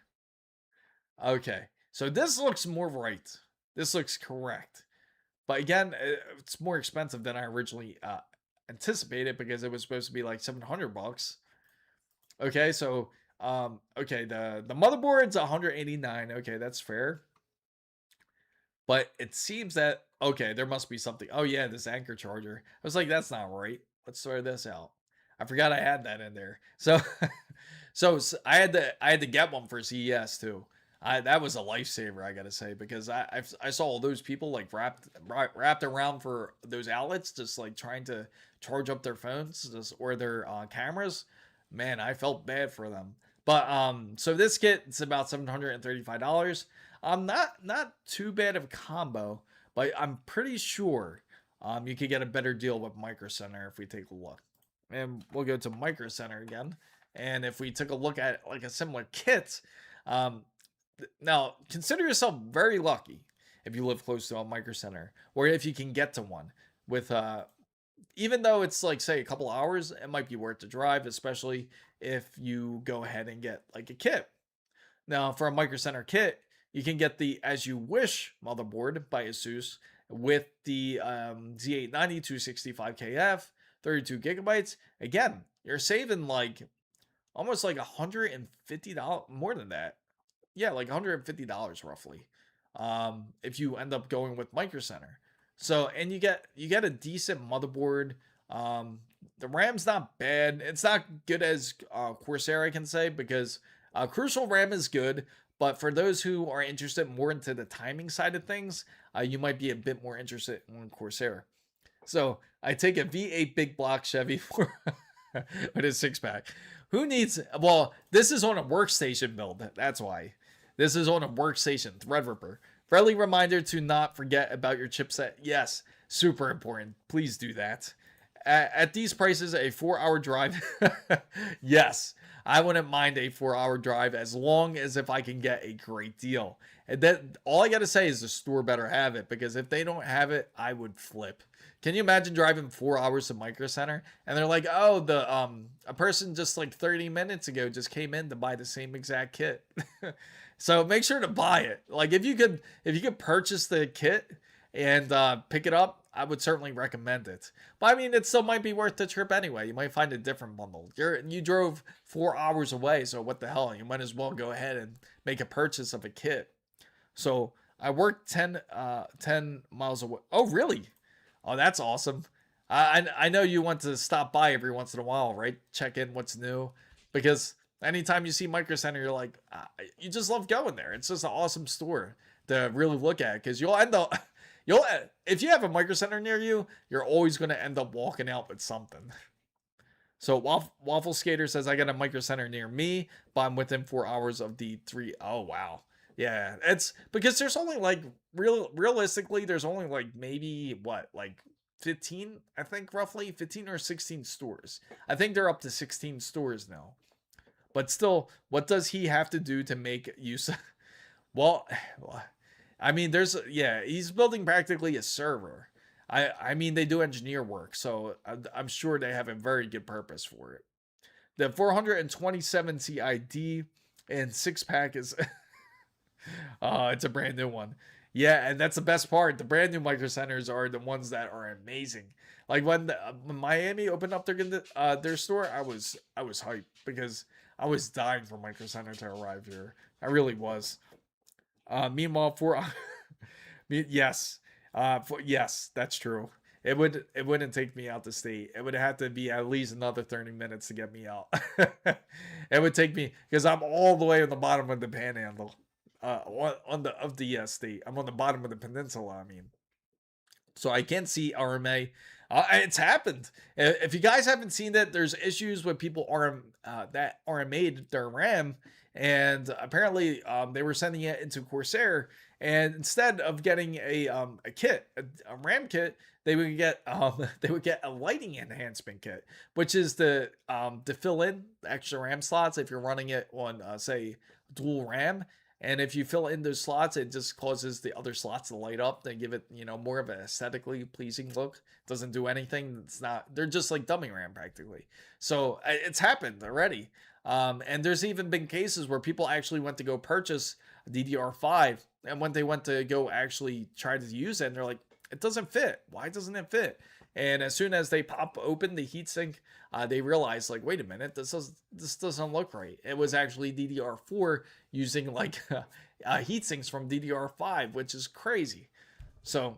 Okay, so this looks more right. This looks correct. But again, it's more expensive than I originally anticipated because it was supposed to be like 700 bucks. Okay, so okay, the motherboard's 189. Okay, that's fair. But it seems that okay, there must be something. Oh yeah, this anchor charger. I was like, that's not right. Let's throw this out. I forgot I had that in there. So so I had to get one for CES too. That was a lifesaver, I gotta say, because I saw all those people like wrapped around for those outlets, just like trying to charge up their phones or their cameras. Man, I felt bad for them. But so this kit, it's about $735. Not too bad of a combo, but I'm pretty sure you could get a better deal with Micro Center if we take a look. And we'll go to Micro Center again. And if we took a look at like a similar kit, um, now consider yourself very lucky if you live close to a Micro Center, or if you can get to one with even though it's like say a couple hours, it might be worth the drive, especially if you go ahead and get like a kit. Now, for a Micro Center kit, you can get the As You Wish motherboard by Asus with the Z890 265KF, 32 gigabytes. Again, you're saving like almost like $150, more than that. Yeah, like $150 roughly. If you end up going with Micro Center. So, and you get a decent motherboard. The RAM's not bad. It's not good as Corsair, I can say, because Crucial RAM is good, but for those who are interested more into the timing side of things, you might be a bit more interested in Corsair. So I take a V8 big block Chevy for with a six pack. Who needs? Well, this is on a workstation build. That's why. This is on a workstation Threadripper. Friendly reminder to not forget about your chipset. Yes, super important. Please do that. At these prices, a 4-hour drive. Yes, I wouldn't mind a 4-hour drive as long as if I can get a great deal. And then all I gotta say is the store better have it, because if they don't have it, I would flip. Can you imagine driving 4 hours to Micro Center and they're like, oh, the a person just like 30 minutes ago just came in to buy the same exact kit. So make sure to buy it. Like if you could purchase the kit and pick it up, I would certainly recommend it. But I mean, it still might be worth the trip anyway. You might find a different bundle. You drove 4 hours away, so what the hell? You might as well go ahead and make a purchase of a kit. So I worked 10 miles away. Oh, really? Oh, that's awesome. I know you want to stop by every once in a while, right? Check in what's new, because anytime you see Micro Center, you're like, you just love going there. It's just an awesome store to really look at, because you'll end up, if you have a Micro Center near you, you're always going to end up walking out with something. So Waffle Skater says, I got a Micro Center near me, but I'm within 4 hours of the three. Oh, wow. Yeah, it's because there's only like realistically, there's only like maybe what, like 15, I think, roughly 15 or 16 stores. I think they're up to 16 stores now. But still, what does he have to do to make use? Well, I mean, yeah, he's building practically a server. I mean, they do engineer work, so I'm sure they have a very good purpose for it. The 427 CID and six pack is it's a brand new one. Yeah, and that's the best part. The brand new Micro Centers are the ones that are amazing. Like when Miami opened up their store, I was hyped because I was dying for Micro Center to arrive here. I really was. Meanwhile, yes, Yes, that's true. It wouldn't take me out the state. It would have to be at least another 30 minutes to get me out. It would take me because I'm all the way on the bottom of the panhandle. On the of the state. I'm on the bottom of the peninsula, I mean. So I can't see RMA. It's happened. If you guys haven't seen it, there's issues with people that RMA'd their RAM, and apparently they were sending it into Corsair, and instead of getting a kit, a RAM kit, they would get they would get a lighting enhancement kit, which is to fill in the extra RAM slots if you're running it on say dual RAM. And if you fill in those slots, it just causes the other slots to light up. They give it, more of an aesthetically pleasing look. Doesn't do anything. It's not. They're just like dummy RAM practically. So it's happened already. And there's even been cases where people actually went to go purchase a DDR5, and when they went to go actually try to use it, and they're like, it doesn't fit. Why doesn't it fit? And as soon as they pop open the heatsink, they realize like, wait a minute, this doesn't look right. It was actually DDR4 using like heatsinks from DDR5, which is crazy. So,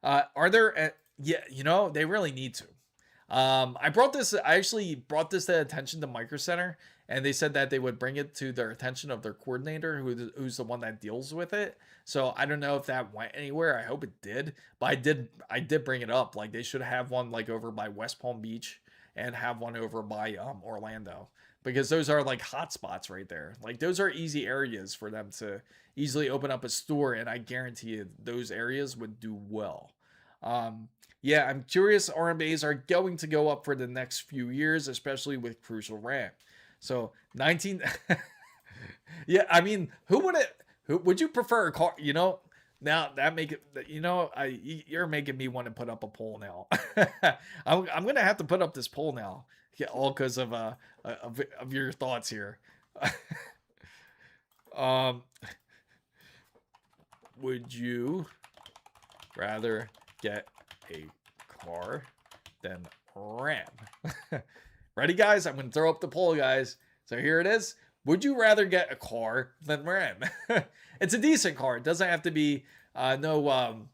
are there? Yeah, they really need to. I actually brought this to attention to Micro Center, and they said that they would bring it to their attention of their coordinator, who's the one that deals with it. So I don't know if that went anywhere. I hope it did, but I did bring it up. Like they should have one like over by West Palm Beach and have one over by Orlando, because those are like hot spots right there. Like those are easy areas for them to easily open up a store, and I guarantee you those areas would do well. Yeah, I'm curious. RMAs are going to go up for the next few years, especially with Crucial RAM. So 19. Yeah, I mean, who would you prefer a car? Now that make it. You're making me want to put up a poll now. I'm gonna have to put up this poll now, yeah, all because of your thoughts here. um, would you rather get a car than RAM? Ready, guys? I'm going to throw up the poll, guys. So here it is. Would you rather get a car than RAM? It's a decent car. It doesn't have to be no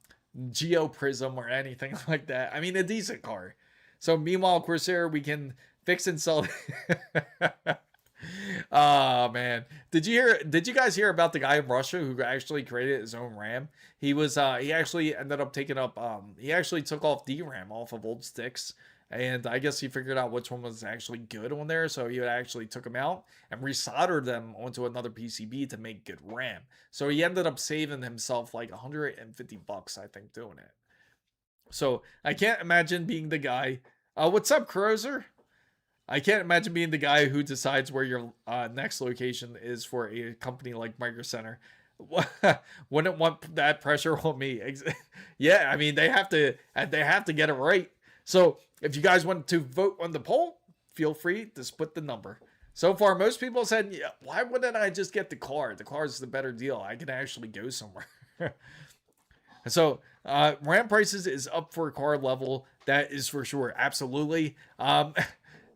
Geo Prism or anything like that. I mean, a decent car. So meanwhile, Corsair, we can fix and sell. Oh man, did you guys hear about the guy in Russia who actually created his own RAM? He actually ended up taking up he actually took off DRAM off of old sticks, and I guess he figured out which one was actually good on there, so he actually took them out and resoldered them onto another PCB to make good RAM. So he ended up saving himself like $150, I think, doing it. So I can't imagine being the guy. What's up, Cruiser? I can't imagine being the guy who decides where your next location is for a company like Micro Center. Wouldn't want that pressure on me. Yeah, I mean they have to get it right. So if you guys want to vote on the poll, feel free to split the number. So far, most people said, yeah, why wouldn't I just get the car? The car is the better deal. I can actually go somewhere. So RAM prices is up for a car level. That is for sure. Absolutely.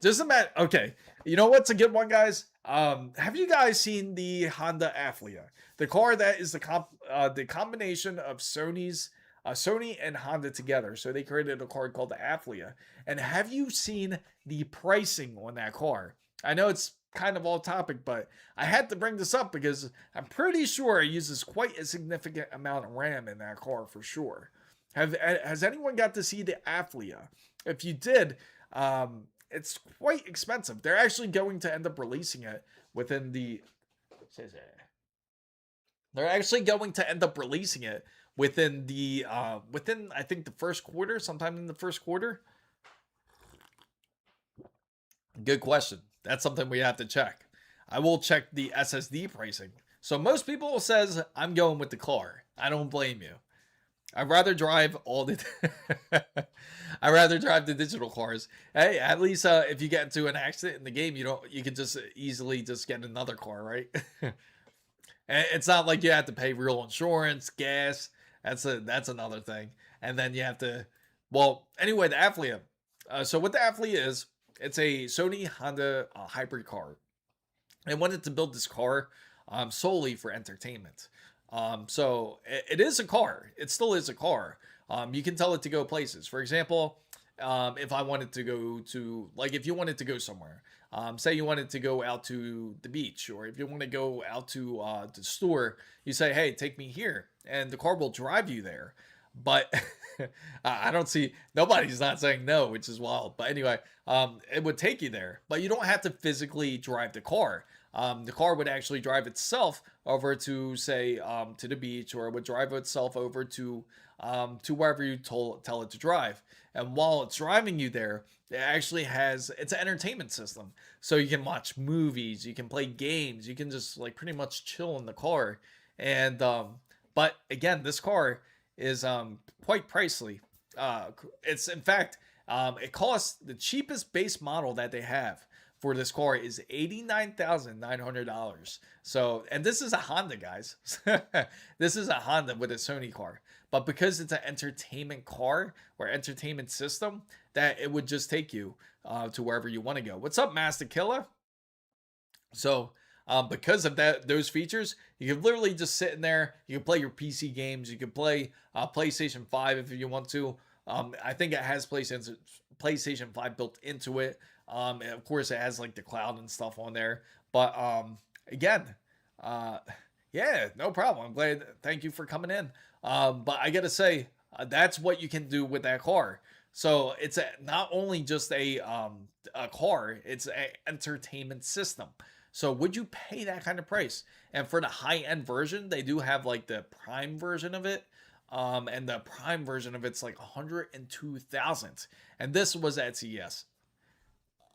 Just a matter. Okay, you know what's a good one, guys? Have you guys seen the Honda Aflia, the car that is the combination of Sony and Honda together? So they created a car called the Aflia. And have you seen the pricing on that car? I know it's kind of off topic, but I had to bring this up because I'm pretty sure it uses quite a significant amount of RAM in that car for sure. Has anyone got to see the Aflia? If you did, it's quite expensive. They're actually going to end up releasing it within the. They're actually going to end up releasing it within I think the first quarter, sometime in the first quarter. Good question. That's something we have to check. I will check the SSD pricing. So most people says I'm going with the car. I don't blame you. I'd rather drive all the. I'd rather drive the digital cars. Hey, at least if you get into an accident in the game, you can just easily just get another car, right? And it's not like you have to pay real insurance, gas. That's another thing. And then you have to. Well, anyway, the Aflia. So what the Aflia is, it's a Sony Honda hybrid car. I wanted to build this car solely for entertainment. So it is a car. It still is a car. You can tell it to go places. For example, if I wanted to go to, like, if you wanted to go somewhere, say you wanted to go out to the beach, or if you want to go out to the store, you say, "Hey, take me here," and the car will drive you there. But I don't see, nobody's not saying no, which is wild. But anyway, it would take you there, but you don't have to physically drive the car. The car would actually drive itself over to, say, to the beach, or it would drive itself over to wherever you tell it to drive. And while it's driving you there, it actually has, it's an entertainment system. So you can watch movies, you can play games, you can just like pretty much chill in the car. And but again, this car is quite pricey. It's in fact, it costs, the cheapest base model that they have for this car is $89,900. So, and this is a Honda, guys. This is a Honda with a Sony car. But because it's an entertainment car or entertainment system, that it would just take you to wherever you want to go. What's up, Master Killer? So, because of those features, you can literally just sit in there. You can play your PC games. You can play PlayStation 5 if you want to. I think it has PlayStation 5 built into it. And of course, it has like the cloud and stuff on there. But again, yeah, no problem. I'm glad. Thank you for coming in. But I gotta say, that's what you can do with that car. So it's not only just a car; it's an entertainment system. So would you pay that kind of price? And for the high end version, they do have like the prime version of it. And the prime version of it's like 102,000. And this was at CES.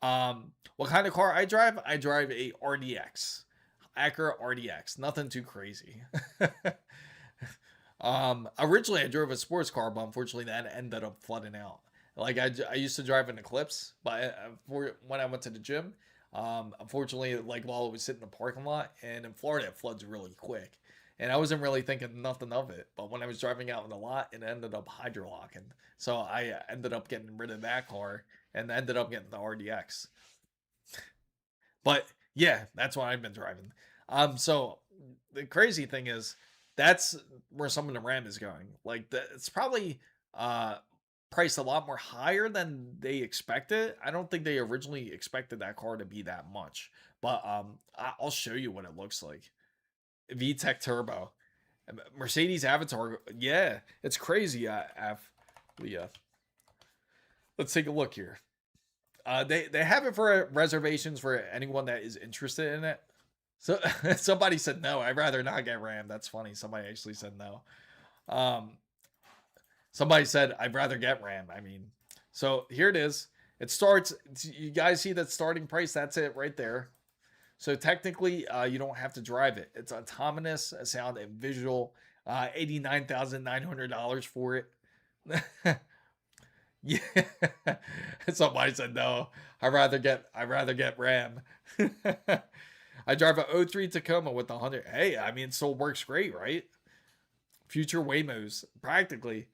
What kind of car I drive? I drive a RDX, Acura RDX. Nothing too crazy. Originally I drove a sports car, but unfortunately that ended up flooding out. Like I used to drive an Eclipse, but when I went to the gym, unfortunately, like while I was sitting in the parking lot, and in Florida it floods really quick, and I wasn't really thinking nothing of it. But when I was driving out in the lot, it ended up hydrolocking, so I ended up getting rid of that car and ended up getting the RDX. But yeah, that's what I've been driving. So the crazy thing is that's where some of the RAM is going. Like it's probably priced a lot more higher than they expected. I don't think they originally expected that car to be that much. But I'll show you what it looks like. VTEC Turbo, Mercedes Avatar. Yeah, it's crazy. Leah. Let's take a look here. They have it for reservations for anyone that is interested in it. So somebody said no. I'd rather not get RAM. That's funny. Somebody actually said no. Somebody said I'd rather get RAM. I mean, so here it is. It starts. You guys see that starting price? That's it right there. So technically, you don't have to drive it. It's autonomous, sound and visual. $89,900 for it. Yeah. Somebody said no. I'd rather get RAM. I drive a 03 Tacoma with 100. Hey, I mean, it still works great, right? Future Waymos, practically.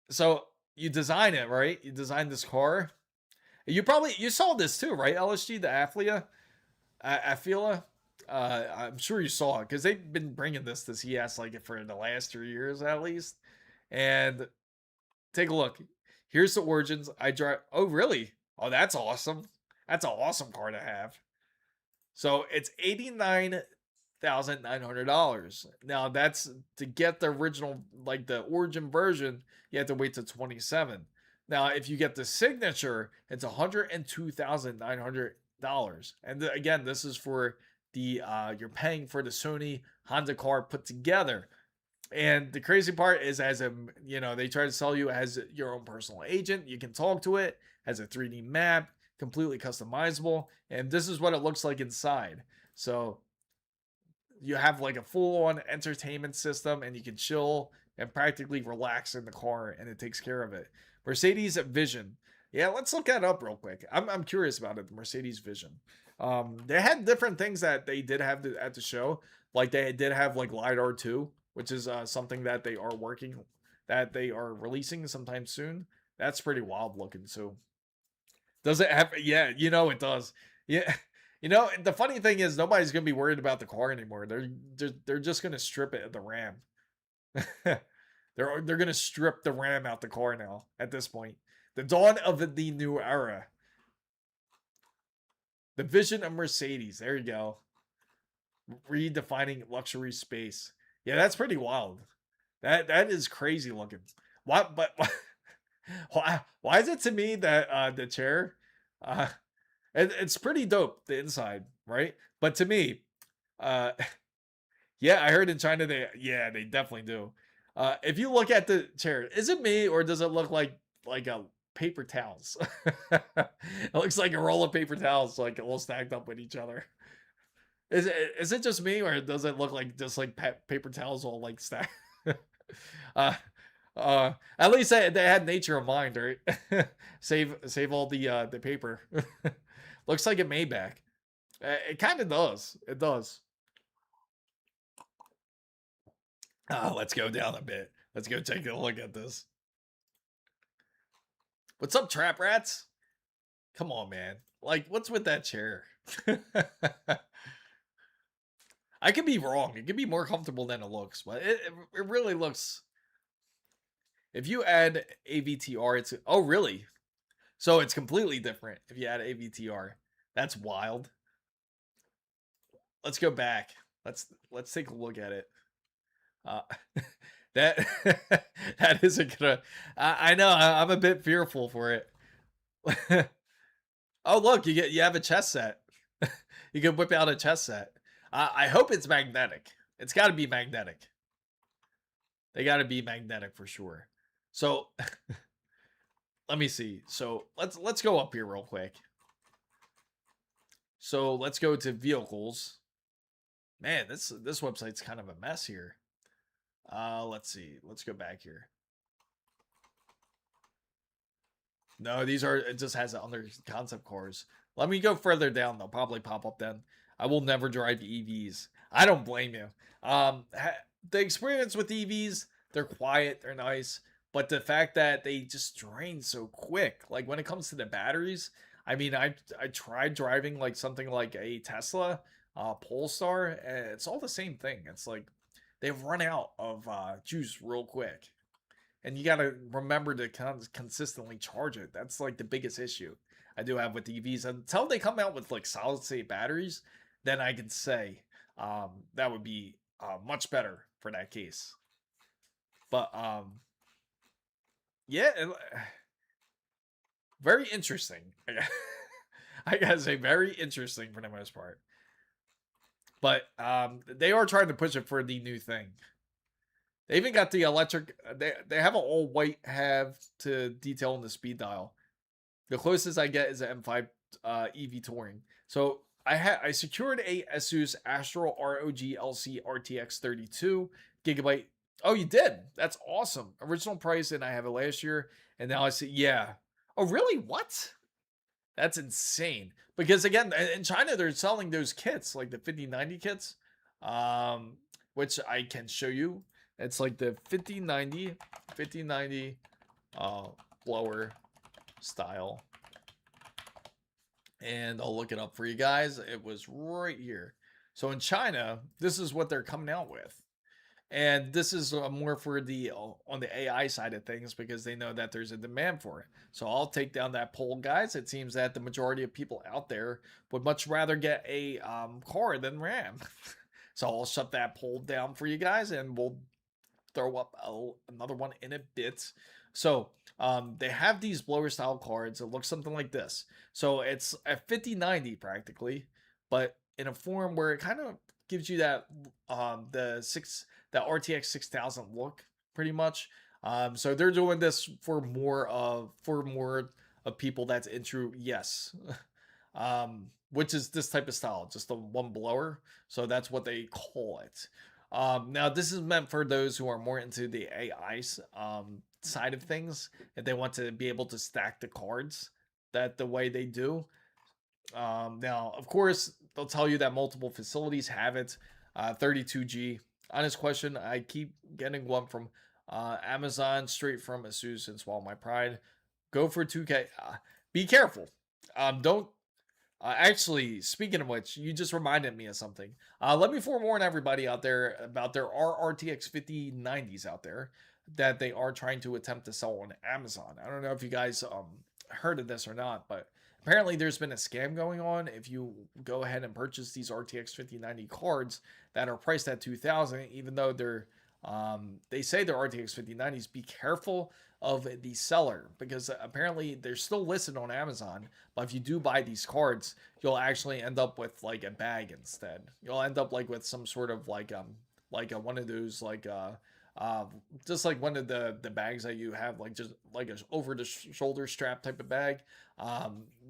So you design it, right? You design this car. You saw this too, right? LSG, the Afila. I'm sure you saw it because they've been bringing this to CES like for the last 3 years at least. And take a look. Here's the origins. I drive. Oh, really? Oh, that's awesome. That's an awesome car to have. So it's $89,900. Now that's to get the original, like the origin version. You have to wait till 27. Now, if you get the signature, it's $102,900. And again, this is for the you're paying for the Sony Honda car put together. And the crazy part is, as they try to sell you as your own personal agent. You can talk to it, has a 3D map, completely customizable, and this is what it looks like inside. So you have like a full-on entertainment system, and you can chill and practically relax in the car, and it takes care of it. Mercedes Vision. Yeah, let's look that up real quick. I'm curious about it. The Mercedes Vision. They had different things that they did have at the show. Like they did have like LiDAR 2, which is something that they are releasing sometime soon. That's pretty wild looking too. Does it have? Yeah, it does. Yeah, You know, the funny thing is nobody's gonna be worried about the car anymore. They're just gonna strip it of the RAM. they're gonna strip the RAM out the car now. At this point, the dawn of the new era, the vision of Mercedes. There you go, redefining luxury space. Yeah, that's pretty wild. That is crazy looking. Why? But why is it to me that the chair, uh, it's pretty dope the inside, right? But to me, uh, yeah, I heard in China they definitely do. If you look at the chair, is it me or does it look like a paper towels? It looks like a roll of paper towels, like all stacked up with each other. Is it just me or does it look like just like paper towels all like stacked? uh, at least they had nature in mind, right? Save all the paper. Looks like it made back. It kind of does. It does. Let's go down a bit. Let's go take a look at this. What's up, trap rats? Come on, man. Like, what's with that chair? I could be wrong. It could be more comfortable than it looks, but it really looks. If you add AVTR, it's oh really? So it's completely different if you add AVTR. That's wild. Let's go back. Let's take a look at it. Uh, that that isn't gonna. I know. I'm a bit fearful for it. Oh look, you have a chess set. You can whip out a chess set. I hope it's magnetic. It's got to be magnetic. They got to be magnetic for sure. So let me see. So let's go up here real quick. So let's go to vehicles. Man, this website's kind of a mess here. Let's see. Let's go back here. No, these are, it just has it under concept cars. Let me go further down. They'll probably pop up then. I will never drive EVs. I don't blame you. The experience with EVs, they're quiet, they're nice, but the fact that they just drain so quick, like when it comes to the batteries, I mean, I tried driving like something like a Tesla, Polestar, and it's all the same thing. It's like they've run out of juice real quick. And you got to remember to consistently charge it. That's like the biggest issue I do have with EVs. Until they come out with like solid state batteries, then I can say that would be much better for that case. But yeah, very interesting. I gotta say, very interesting for the most part. But they are trying to push it for the new thing. They even got the electric. They have an all white have to detail on the speed dial. The closest I get is an M5 EV Touring. So I secured a Asus Astro ROG LC RTX 32 gigabyte. Oh, you did? That's awesome. Original price, and I have it last year, and now I see. Yeah. Oh, really? What? That's insane. Because again, in China, they're selling those kits, like the 5090 kits, which I can show you. It's like the 5090 blower style. And I'll look it up for you guys. It was right here. So in China, this is what they're coming out with. And this is more for the on the AI side of things because they know that there's a demand for it. So I'll take down that poll, guys. It seems that the majority of people out there would much rather get a car than RAM. So I'll shut that poll down for you guys, and we'll throw up another one in a bit. So they have these blower style cards. It looks something like this. So it's a 5090 practically, but in a form where it kind of gives you that that RTX 6000 look pretty much. So they're doing this for more of people that's into yes. Which is this type of style, just the one blower. So that's what they call it. Now, this is meant for those who are more into the AI side of things, and they want to be able to stack the cards that the way they do. Now, of course, they'll tell you that multiple facilities have it. 32G. Honest question, I keep getting one from Amazon, straight from Asus, and Swallow My Pride. Go for 2K. Be careful. Don't Actually, speaking of which, you just reminded me of something. Let me forewarn everybody out there about there are RTX 5090s out there that they are trying to attempt to sell on Amazon. I don't know if you guys heard of this or not, but apparently there's been a scam going on. If you go ahead and purchase these RTX 5090 cards that are priced at 2,000, even though they say they're RTX 5090s, be careful of the seller because apparently they're still listed on Amazon. But if you do buy these cards, you'll actually end up with like a bag instead. You'll end up like with some sort of one of those uh just like one of the bags that you have, like just like a over the shoulder strap type of bag.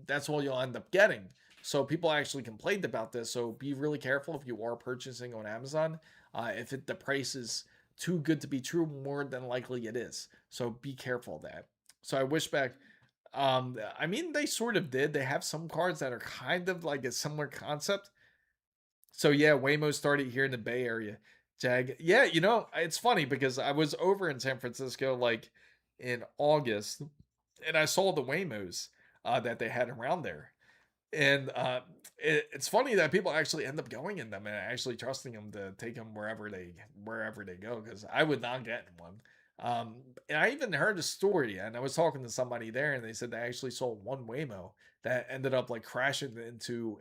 That's what you'll end up getting. So people actually complained about this. So be really careful if you are purchasing on Amazon. If the price is too good to be true, more than likely it is. So be careful of that. So I wish back. I mean, they sort of did. They have some cards that are kind of like a similar concept. So yeah, Waymo started here in the Bay Area. Jag, yeah, it's funny because I was over in San Francisco like in August, and I saw the Waymos that they had around there, and it's funny that people actually end up going in them and actually trusting them to take them wherever they go, because I would not get in one. And I even heard a story, and I was talking to somebody there, and they said they actually saw one Waymo that ended up like crashing into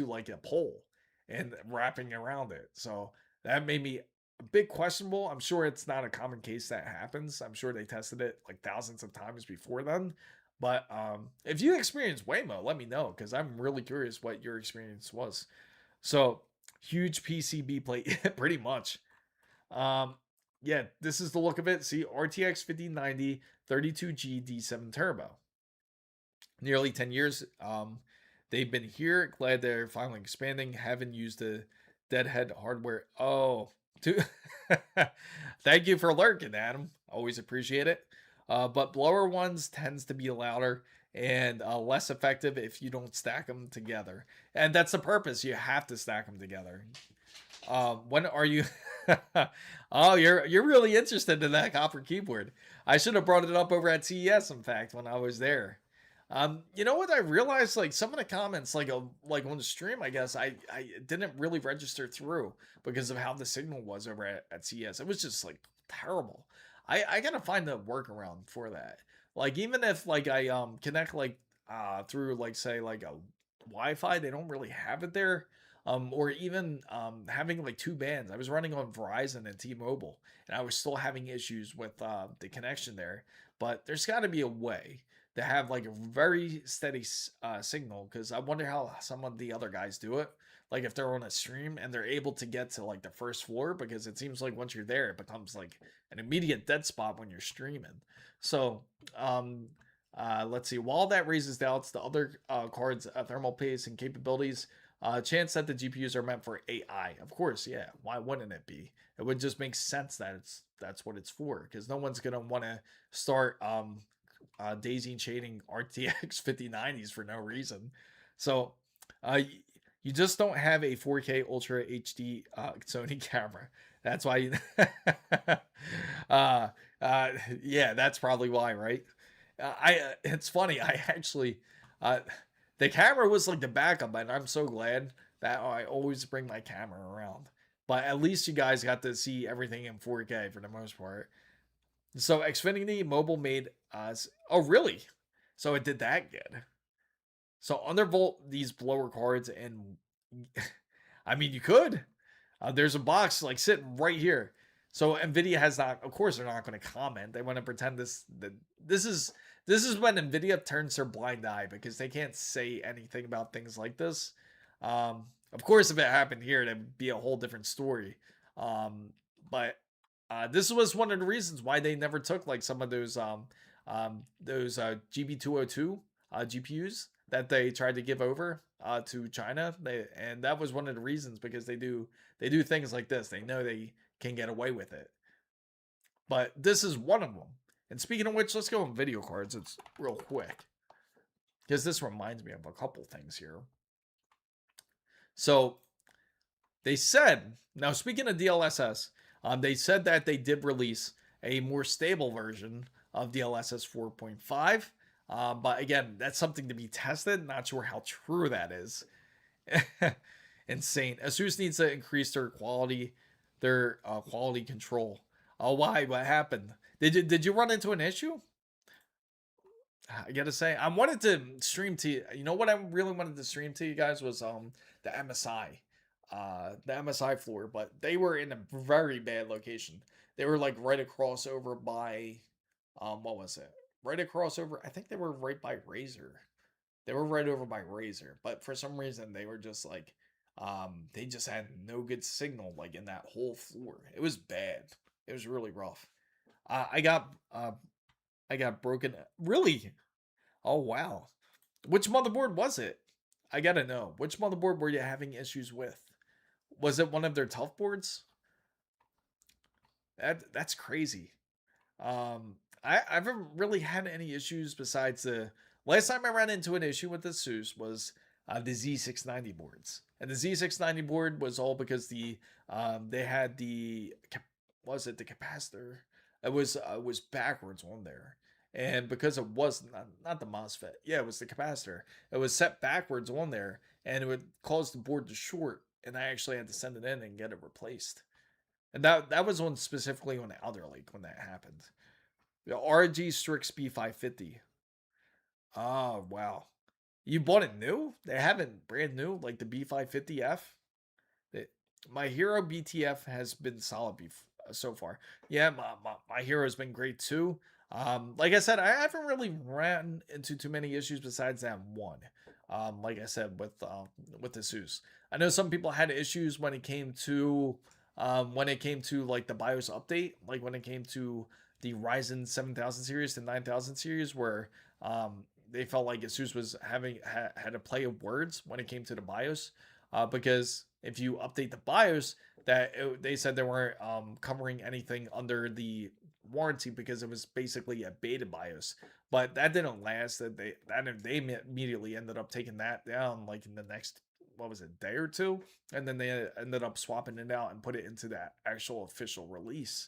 like a pole and wrapping around it. So that made me a bit questionable. I'm sure it's not a common case that happens. I'm sure they tested it like thousands of times before then. But if you experience Waymo, let me know because I'm really curious what your experience was. So huge PCB plate, pretty much. Um, yeah, this is the look of it. See, RTX 5090 32G D7 Turbo. Nearly 10 years. They've been here. Glad they're finally expanding. Haven't used the deadhead hardware. Oh, thank you for lurking, Adam. Always appreciate it. But blower ones tends to be louder and less effective if you don't stack them together. And that's the purpose. You have to stack them together. When are you? Oh, you're really interested in that copper keyboard. I should have brought it up over at CES. In fact, when I was there. You know what I realized? Like some of the comments, like on the stream, I guess I didn't really register through because of how the signal was over at CES. It was just like terrible. I gotta find a workaround for that. Like even if like I connect like through like say like a Wi-Fi, they don't really have it there. Or even having like two bands. I was running on Verizon and T-Mobile, and I was still having issues with the connection there. But there's got to be a way to have like a very steady signal, because I wonder how some of the other guys do it. Like if they're on a stream and they're able to get to like the first floor, because it seems like once you're there, it becomes like an immediate dead spot when you're streaming. So let's see. While that raises doubts, the other cards' thermal pace and capabilities, chance that the GPUs are meant for AI. Of course, yeah. Why wouldn't it be? It would just make sense that that's what it's for, because no one's gonna want to start daisy chaining RTX 5090s for no reason. So, you just don't have a 4K Ultra HD Sony camera. That's why you. uh, yeah, that's probably why, right? It's funny. I actually, the camera was like the backup, and I'm so glad that I always bring my camera around. But at least you guys got to see everything in 4K for the most part. So Xfinity Mobile made us. Oh, really? So it did that good. So undervolt these blower cards, and I mean, you could. There's a box like sitting right here. So Nvidia has not. Of course, they're not going to comment. They want to pretend this is when Nvidia turns their blind eye, because they can't say anything about things like this. Of course, if it happened here, it'd be a whole different story. But this was one of the reasons why they never took like some of those GB202 GPUs that they tried to give over to China. And that was one of the reasons, because they do things like this. They know they can get away with it. But this is one of them. And speaking of which, let's go on video cards. It's real quick, because this reminds me of a couple things here. So they said, now speaking of DLSS, they said that they did release a more stable version of DLSS 4.5. But again, that's something to be tested. Not sure how true that is. Insane. Asus needs to increase their quality control. Oh, why? What happened? Did you run into an issue? I gotta say, I wanted to stream to you. You know what I really wanted to stream to you guys was the MSI floor, but they were in a very bad location. They were like right across over by what was it? Right across over. I think they were right by Razer. They were right over by Razer, but for some reason they were just like they just had no good signal like in that whole floor. It was bad. It was really rough. Uh, I got uh I got broken. Really? Oh wow. Which motherboard was it? I gotta know. Which motherboard were you having issues with? Was it one of their tough boards? That's crazy. I haven't really had any issues besides the last time I ran into an issue with the Asus was the Z690 boards, and the Z690 board was all because they had was it the capacitor? It was backwards on there, and because it was not the MOSFET, yeah, it was the capacitor. It was set backwards on there, and it would cause the board to short, and I actually had to send it in and get it replaced. And that was on specifically on the Outer Lake when that happened. The RG Strix B550. Oh wow. You bought it new? They haven't brand new like the B550F. My Hero BTF has been solid so far. Yeah, my Hero has been great too. Like I said, I haven't really ran into too many issues besides that one. Like I said with the Asus, I know some people had issues when it came to like the BIOS update, like when it came to the Ryzen 7000 series to 9000 series, where they felt like Asus was had a play of words when it came to the BIOS, because if you update the BIOS, they said they weren't covering anything under the warranty because it was basically a beta BIOS. But that didn't last. They immediately ended up taking that down like in the next, what was it, day or two, and then they ended up swapping it out and put it into that actual official release.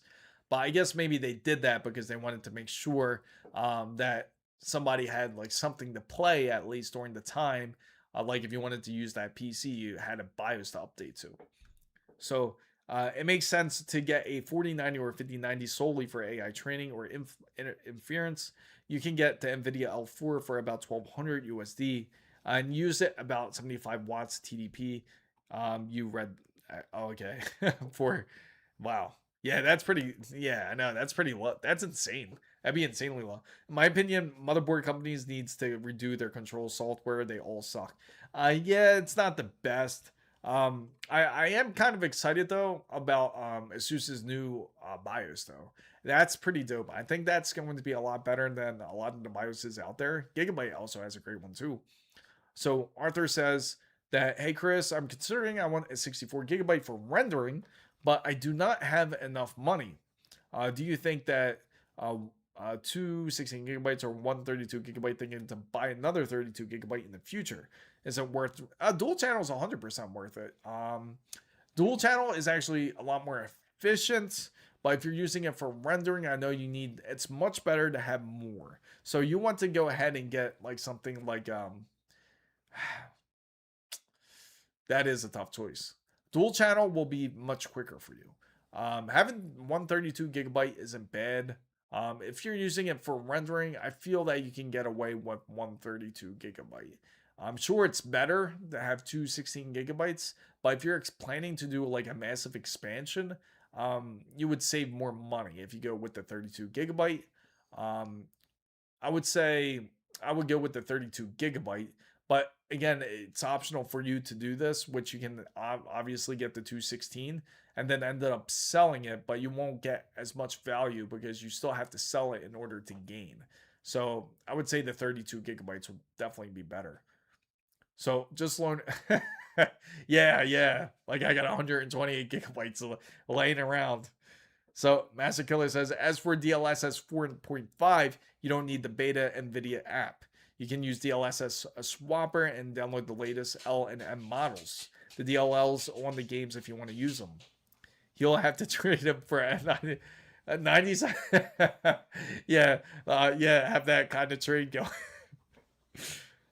But I guess maybe they did that because they wanted to make sure that somebody had like something to play at least during the time. Like if you wanted to use that PC, you had a BIOS to update to. So it makes sense to get a 4090 or 5090 solely for AI training or inference. You can get the NVIDIA L4 for about 1200 USD and use it about 75 watts TDP. You read, okay, for, wow. Yeah, that's pretty, yeah, I know, that's pretty low. That's insane. That'd be insanely low. In my opinion, motherboard companies needs to redo their control software. They all suck. Yeah, it's not the best. I am kind of excited though about Asus's new BIOS though. That's pretty dope. I think that's going to be a lot better than a lot of the BIOSes out there. Gigabyte also has a great one too. So Arthur says that, hey Chris, I'm considering I want a 64 gigabyte for rendering, but I do not have enough money. Do you think that two 16 gigabytes or one 32 gigabyte thinking to buy another 32 gigabyte in the future? Is it worth dual channel is 100% worth it. Dual channel is actually a lot more efficient, but if you're using it for rendering, I know it's much better to have more. So you want to go ahead and get like something like that is a tough choice. Dual channel will be much quicker for you. Having 132 gigabyte isn't bad. If you're using it for rendering, I feel that you can get away with 132 gigabyte. I'm sure it's better to have two 16 gigabytes, but if you're planning to do like a massive expansion, you would save more money if you go with the 32 gigabyte. Um, I would say I would go with the 32 gigabyte, but again, it's optional for you to do this, which you can obviously get the 216 and then end up selling it, but you won't get as much value because you still have to sell it in order to gain. So I would say the 32 gigabytes would definitely be better. So just learn. Yeah. Like I got 128 gigabytes laying around. So Master Killer says, as for DLSS 4.5, you don't need the beta NVIDIA app. You can use DLSS Swapper and download the latest L and M models. The DLLs on the games if you want to use them. You'll have to trade them for 90s. Yeah, yeah, have that kind of trade going.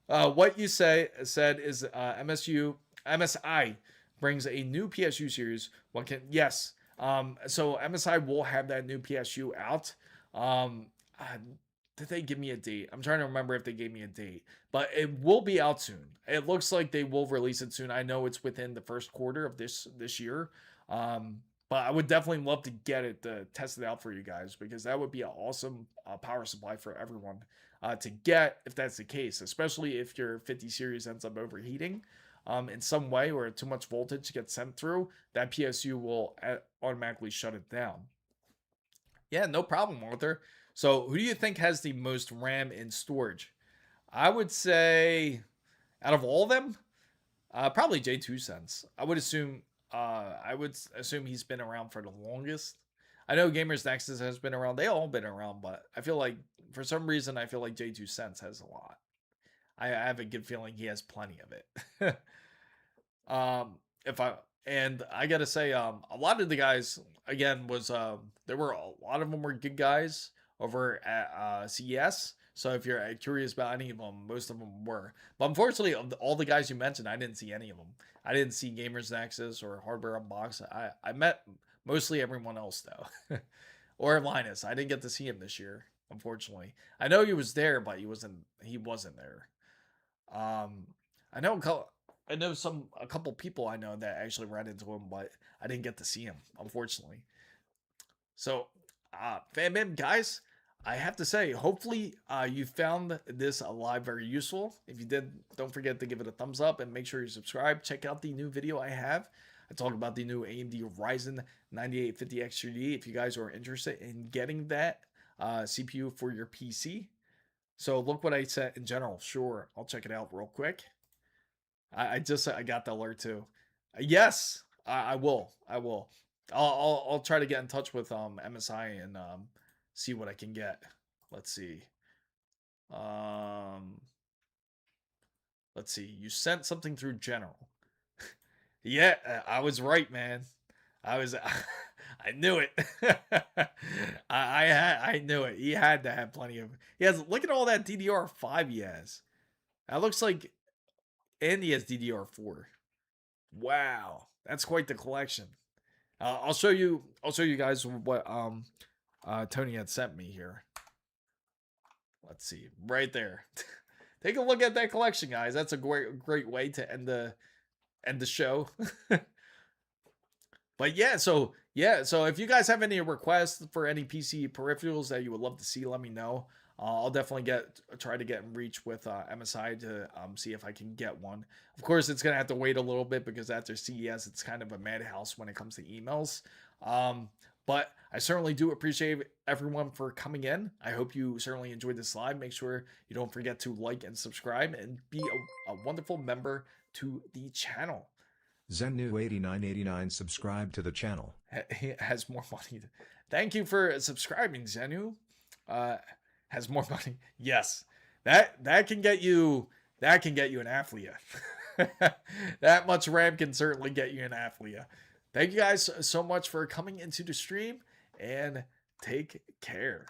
What you said is MSI brings a new PSU series. What can yes. So MSI will have that new PSU out. Um, uh, did they give me a date? I'm trying to remember if they gave me a date, but it will be out soon. It looks like they will release it soon. I know it's within the first quarter of this year. Um, but I would definitely love to get it to test it out for you guys because that would be an awesome power supply for everyone to get if that's the case, especially if your 50 series ends up overheating in some way or too much voltage gets sent through, that PSU will automatically shut it down. Yeah, no problem, Arthur. So, who do you think has the most RAM in storage? I would say, out of all of them, probably J2 Cents. I would assume he's been around for the longest. I know Gamers Nexus has been around. They all been around, but I feel like for some reason I feel like J2 Cents has a lot. I have a good feeling he has plenty of it. If I and I gotta say, a lot of the guys again was there were a lot of them were good guys over at CES. So if you're curious about any of them, most of them were. But unfortunately, of all the guys you mentioned, I didn't see any of them. I didn't see Gamers Nexus or Hardware Unbox. I met mostly everyone else though, or Linus. I didn't get to see him this year, unfortunately. I know he was there, but he wasn't there. Um, I know a couple people I know that actually ran into him, but I didn't get to see him, unfortunately. So, fam guys, I have to say, hopefully, you found this live very useful. If you did, don't forget to give it a thumbs up and make sure you subscribe. Check out the new video I have. I talk about the new AMD Ryzen 9850X3D if you guys are interested in getting that CPU for your PC. So look what I said in general. Sure, I'll check it out real quick. I got the alert too. Yes, I will. I will. I'll try to get in touch with MSI and see what I can get. Let's see. Um let's see. You sent something through general. Yeah, I was right, man. I was I knew it. I knew it. He had to have plenty of. He has. Look at all that DDR5 he has. That looks like, and he has DDR4. Wow, that's quite the collection. I'll show you. I'll show you guys what Tony had sent me here. Let's see, right there. Take a look at that collection, guys. That's a great way to end the show. But so if you guys have any requests for any PC peripherals that you would love to see, let me know. I'll definitely try to get in reach with MSI to see if I can get one. Of course, it's gonna have to wait a little bit because after CES, it's kind of a madhouse when it comes to emails. But I certainly do appreciate everyone for coming in. I hope you certainly enjoyed this live. Make sure you don't forget to like and subscribe and be a wonderful member to the channel. Zenu8989 subscribe to the channel. He has more money. Thank you for subscribing, Zenu. Has more money. Yes. That can get you an Athlia. That much RAM can certainly get you an Athlia. Thank you guys so much for coming into the stream and take care.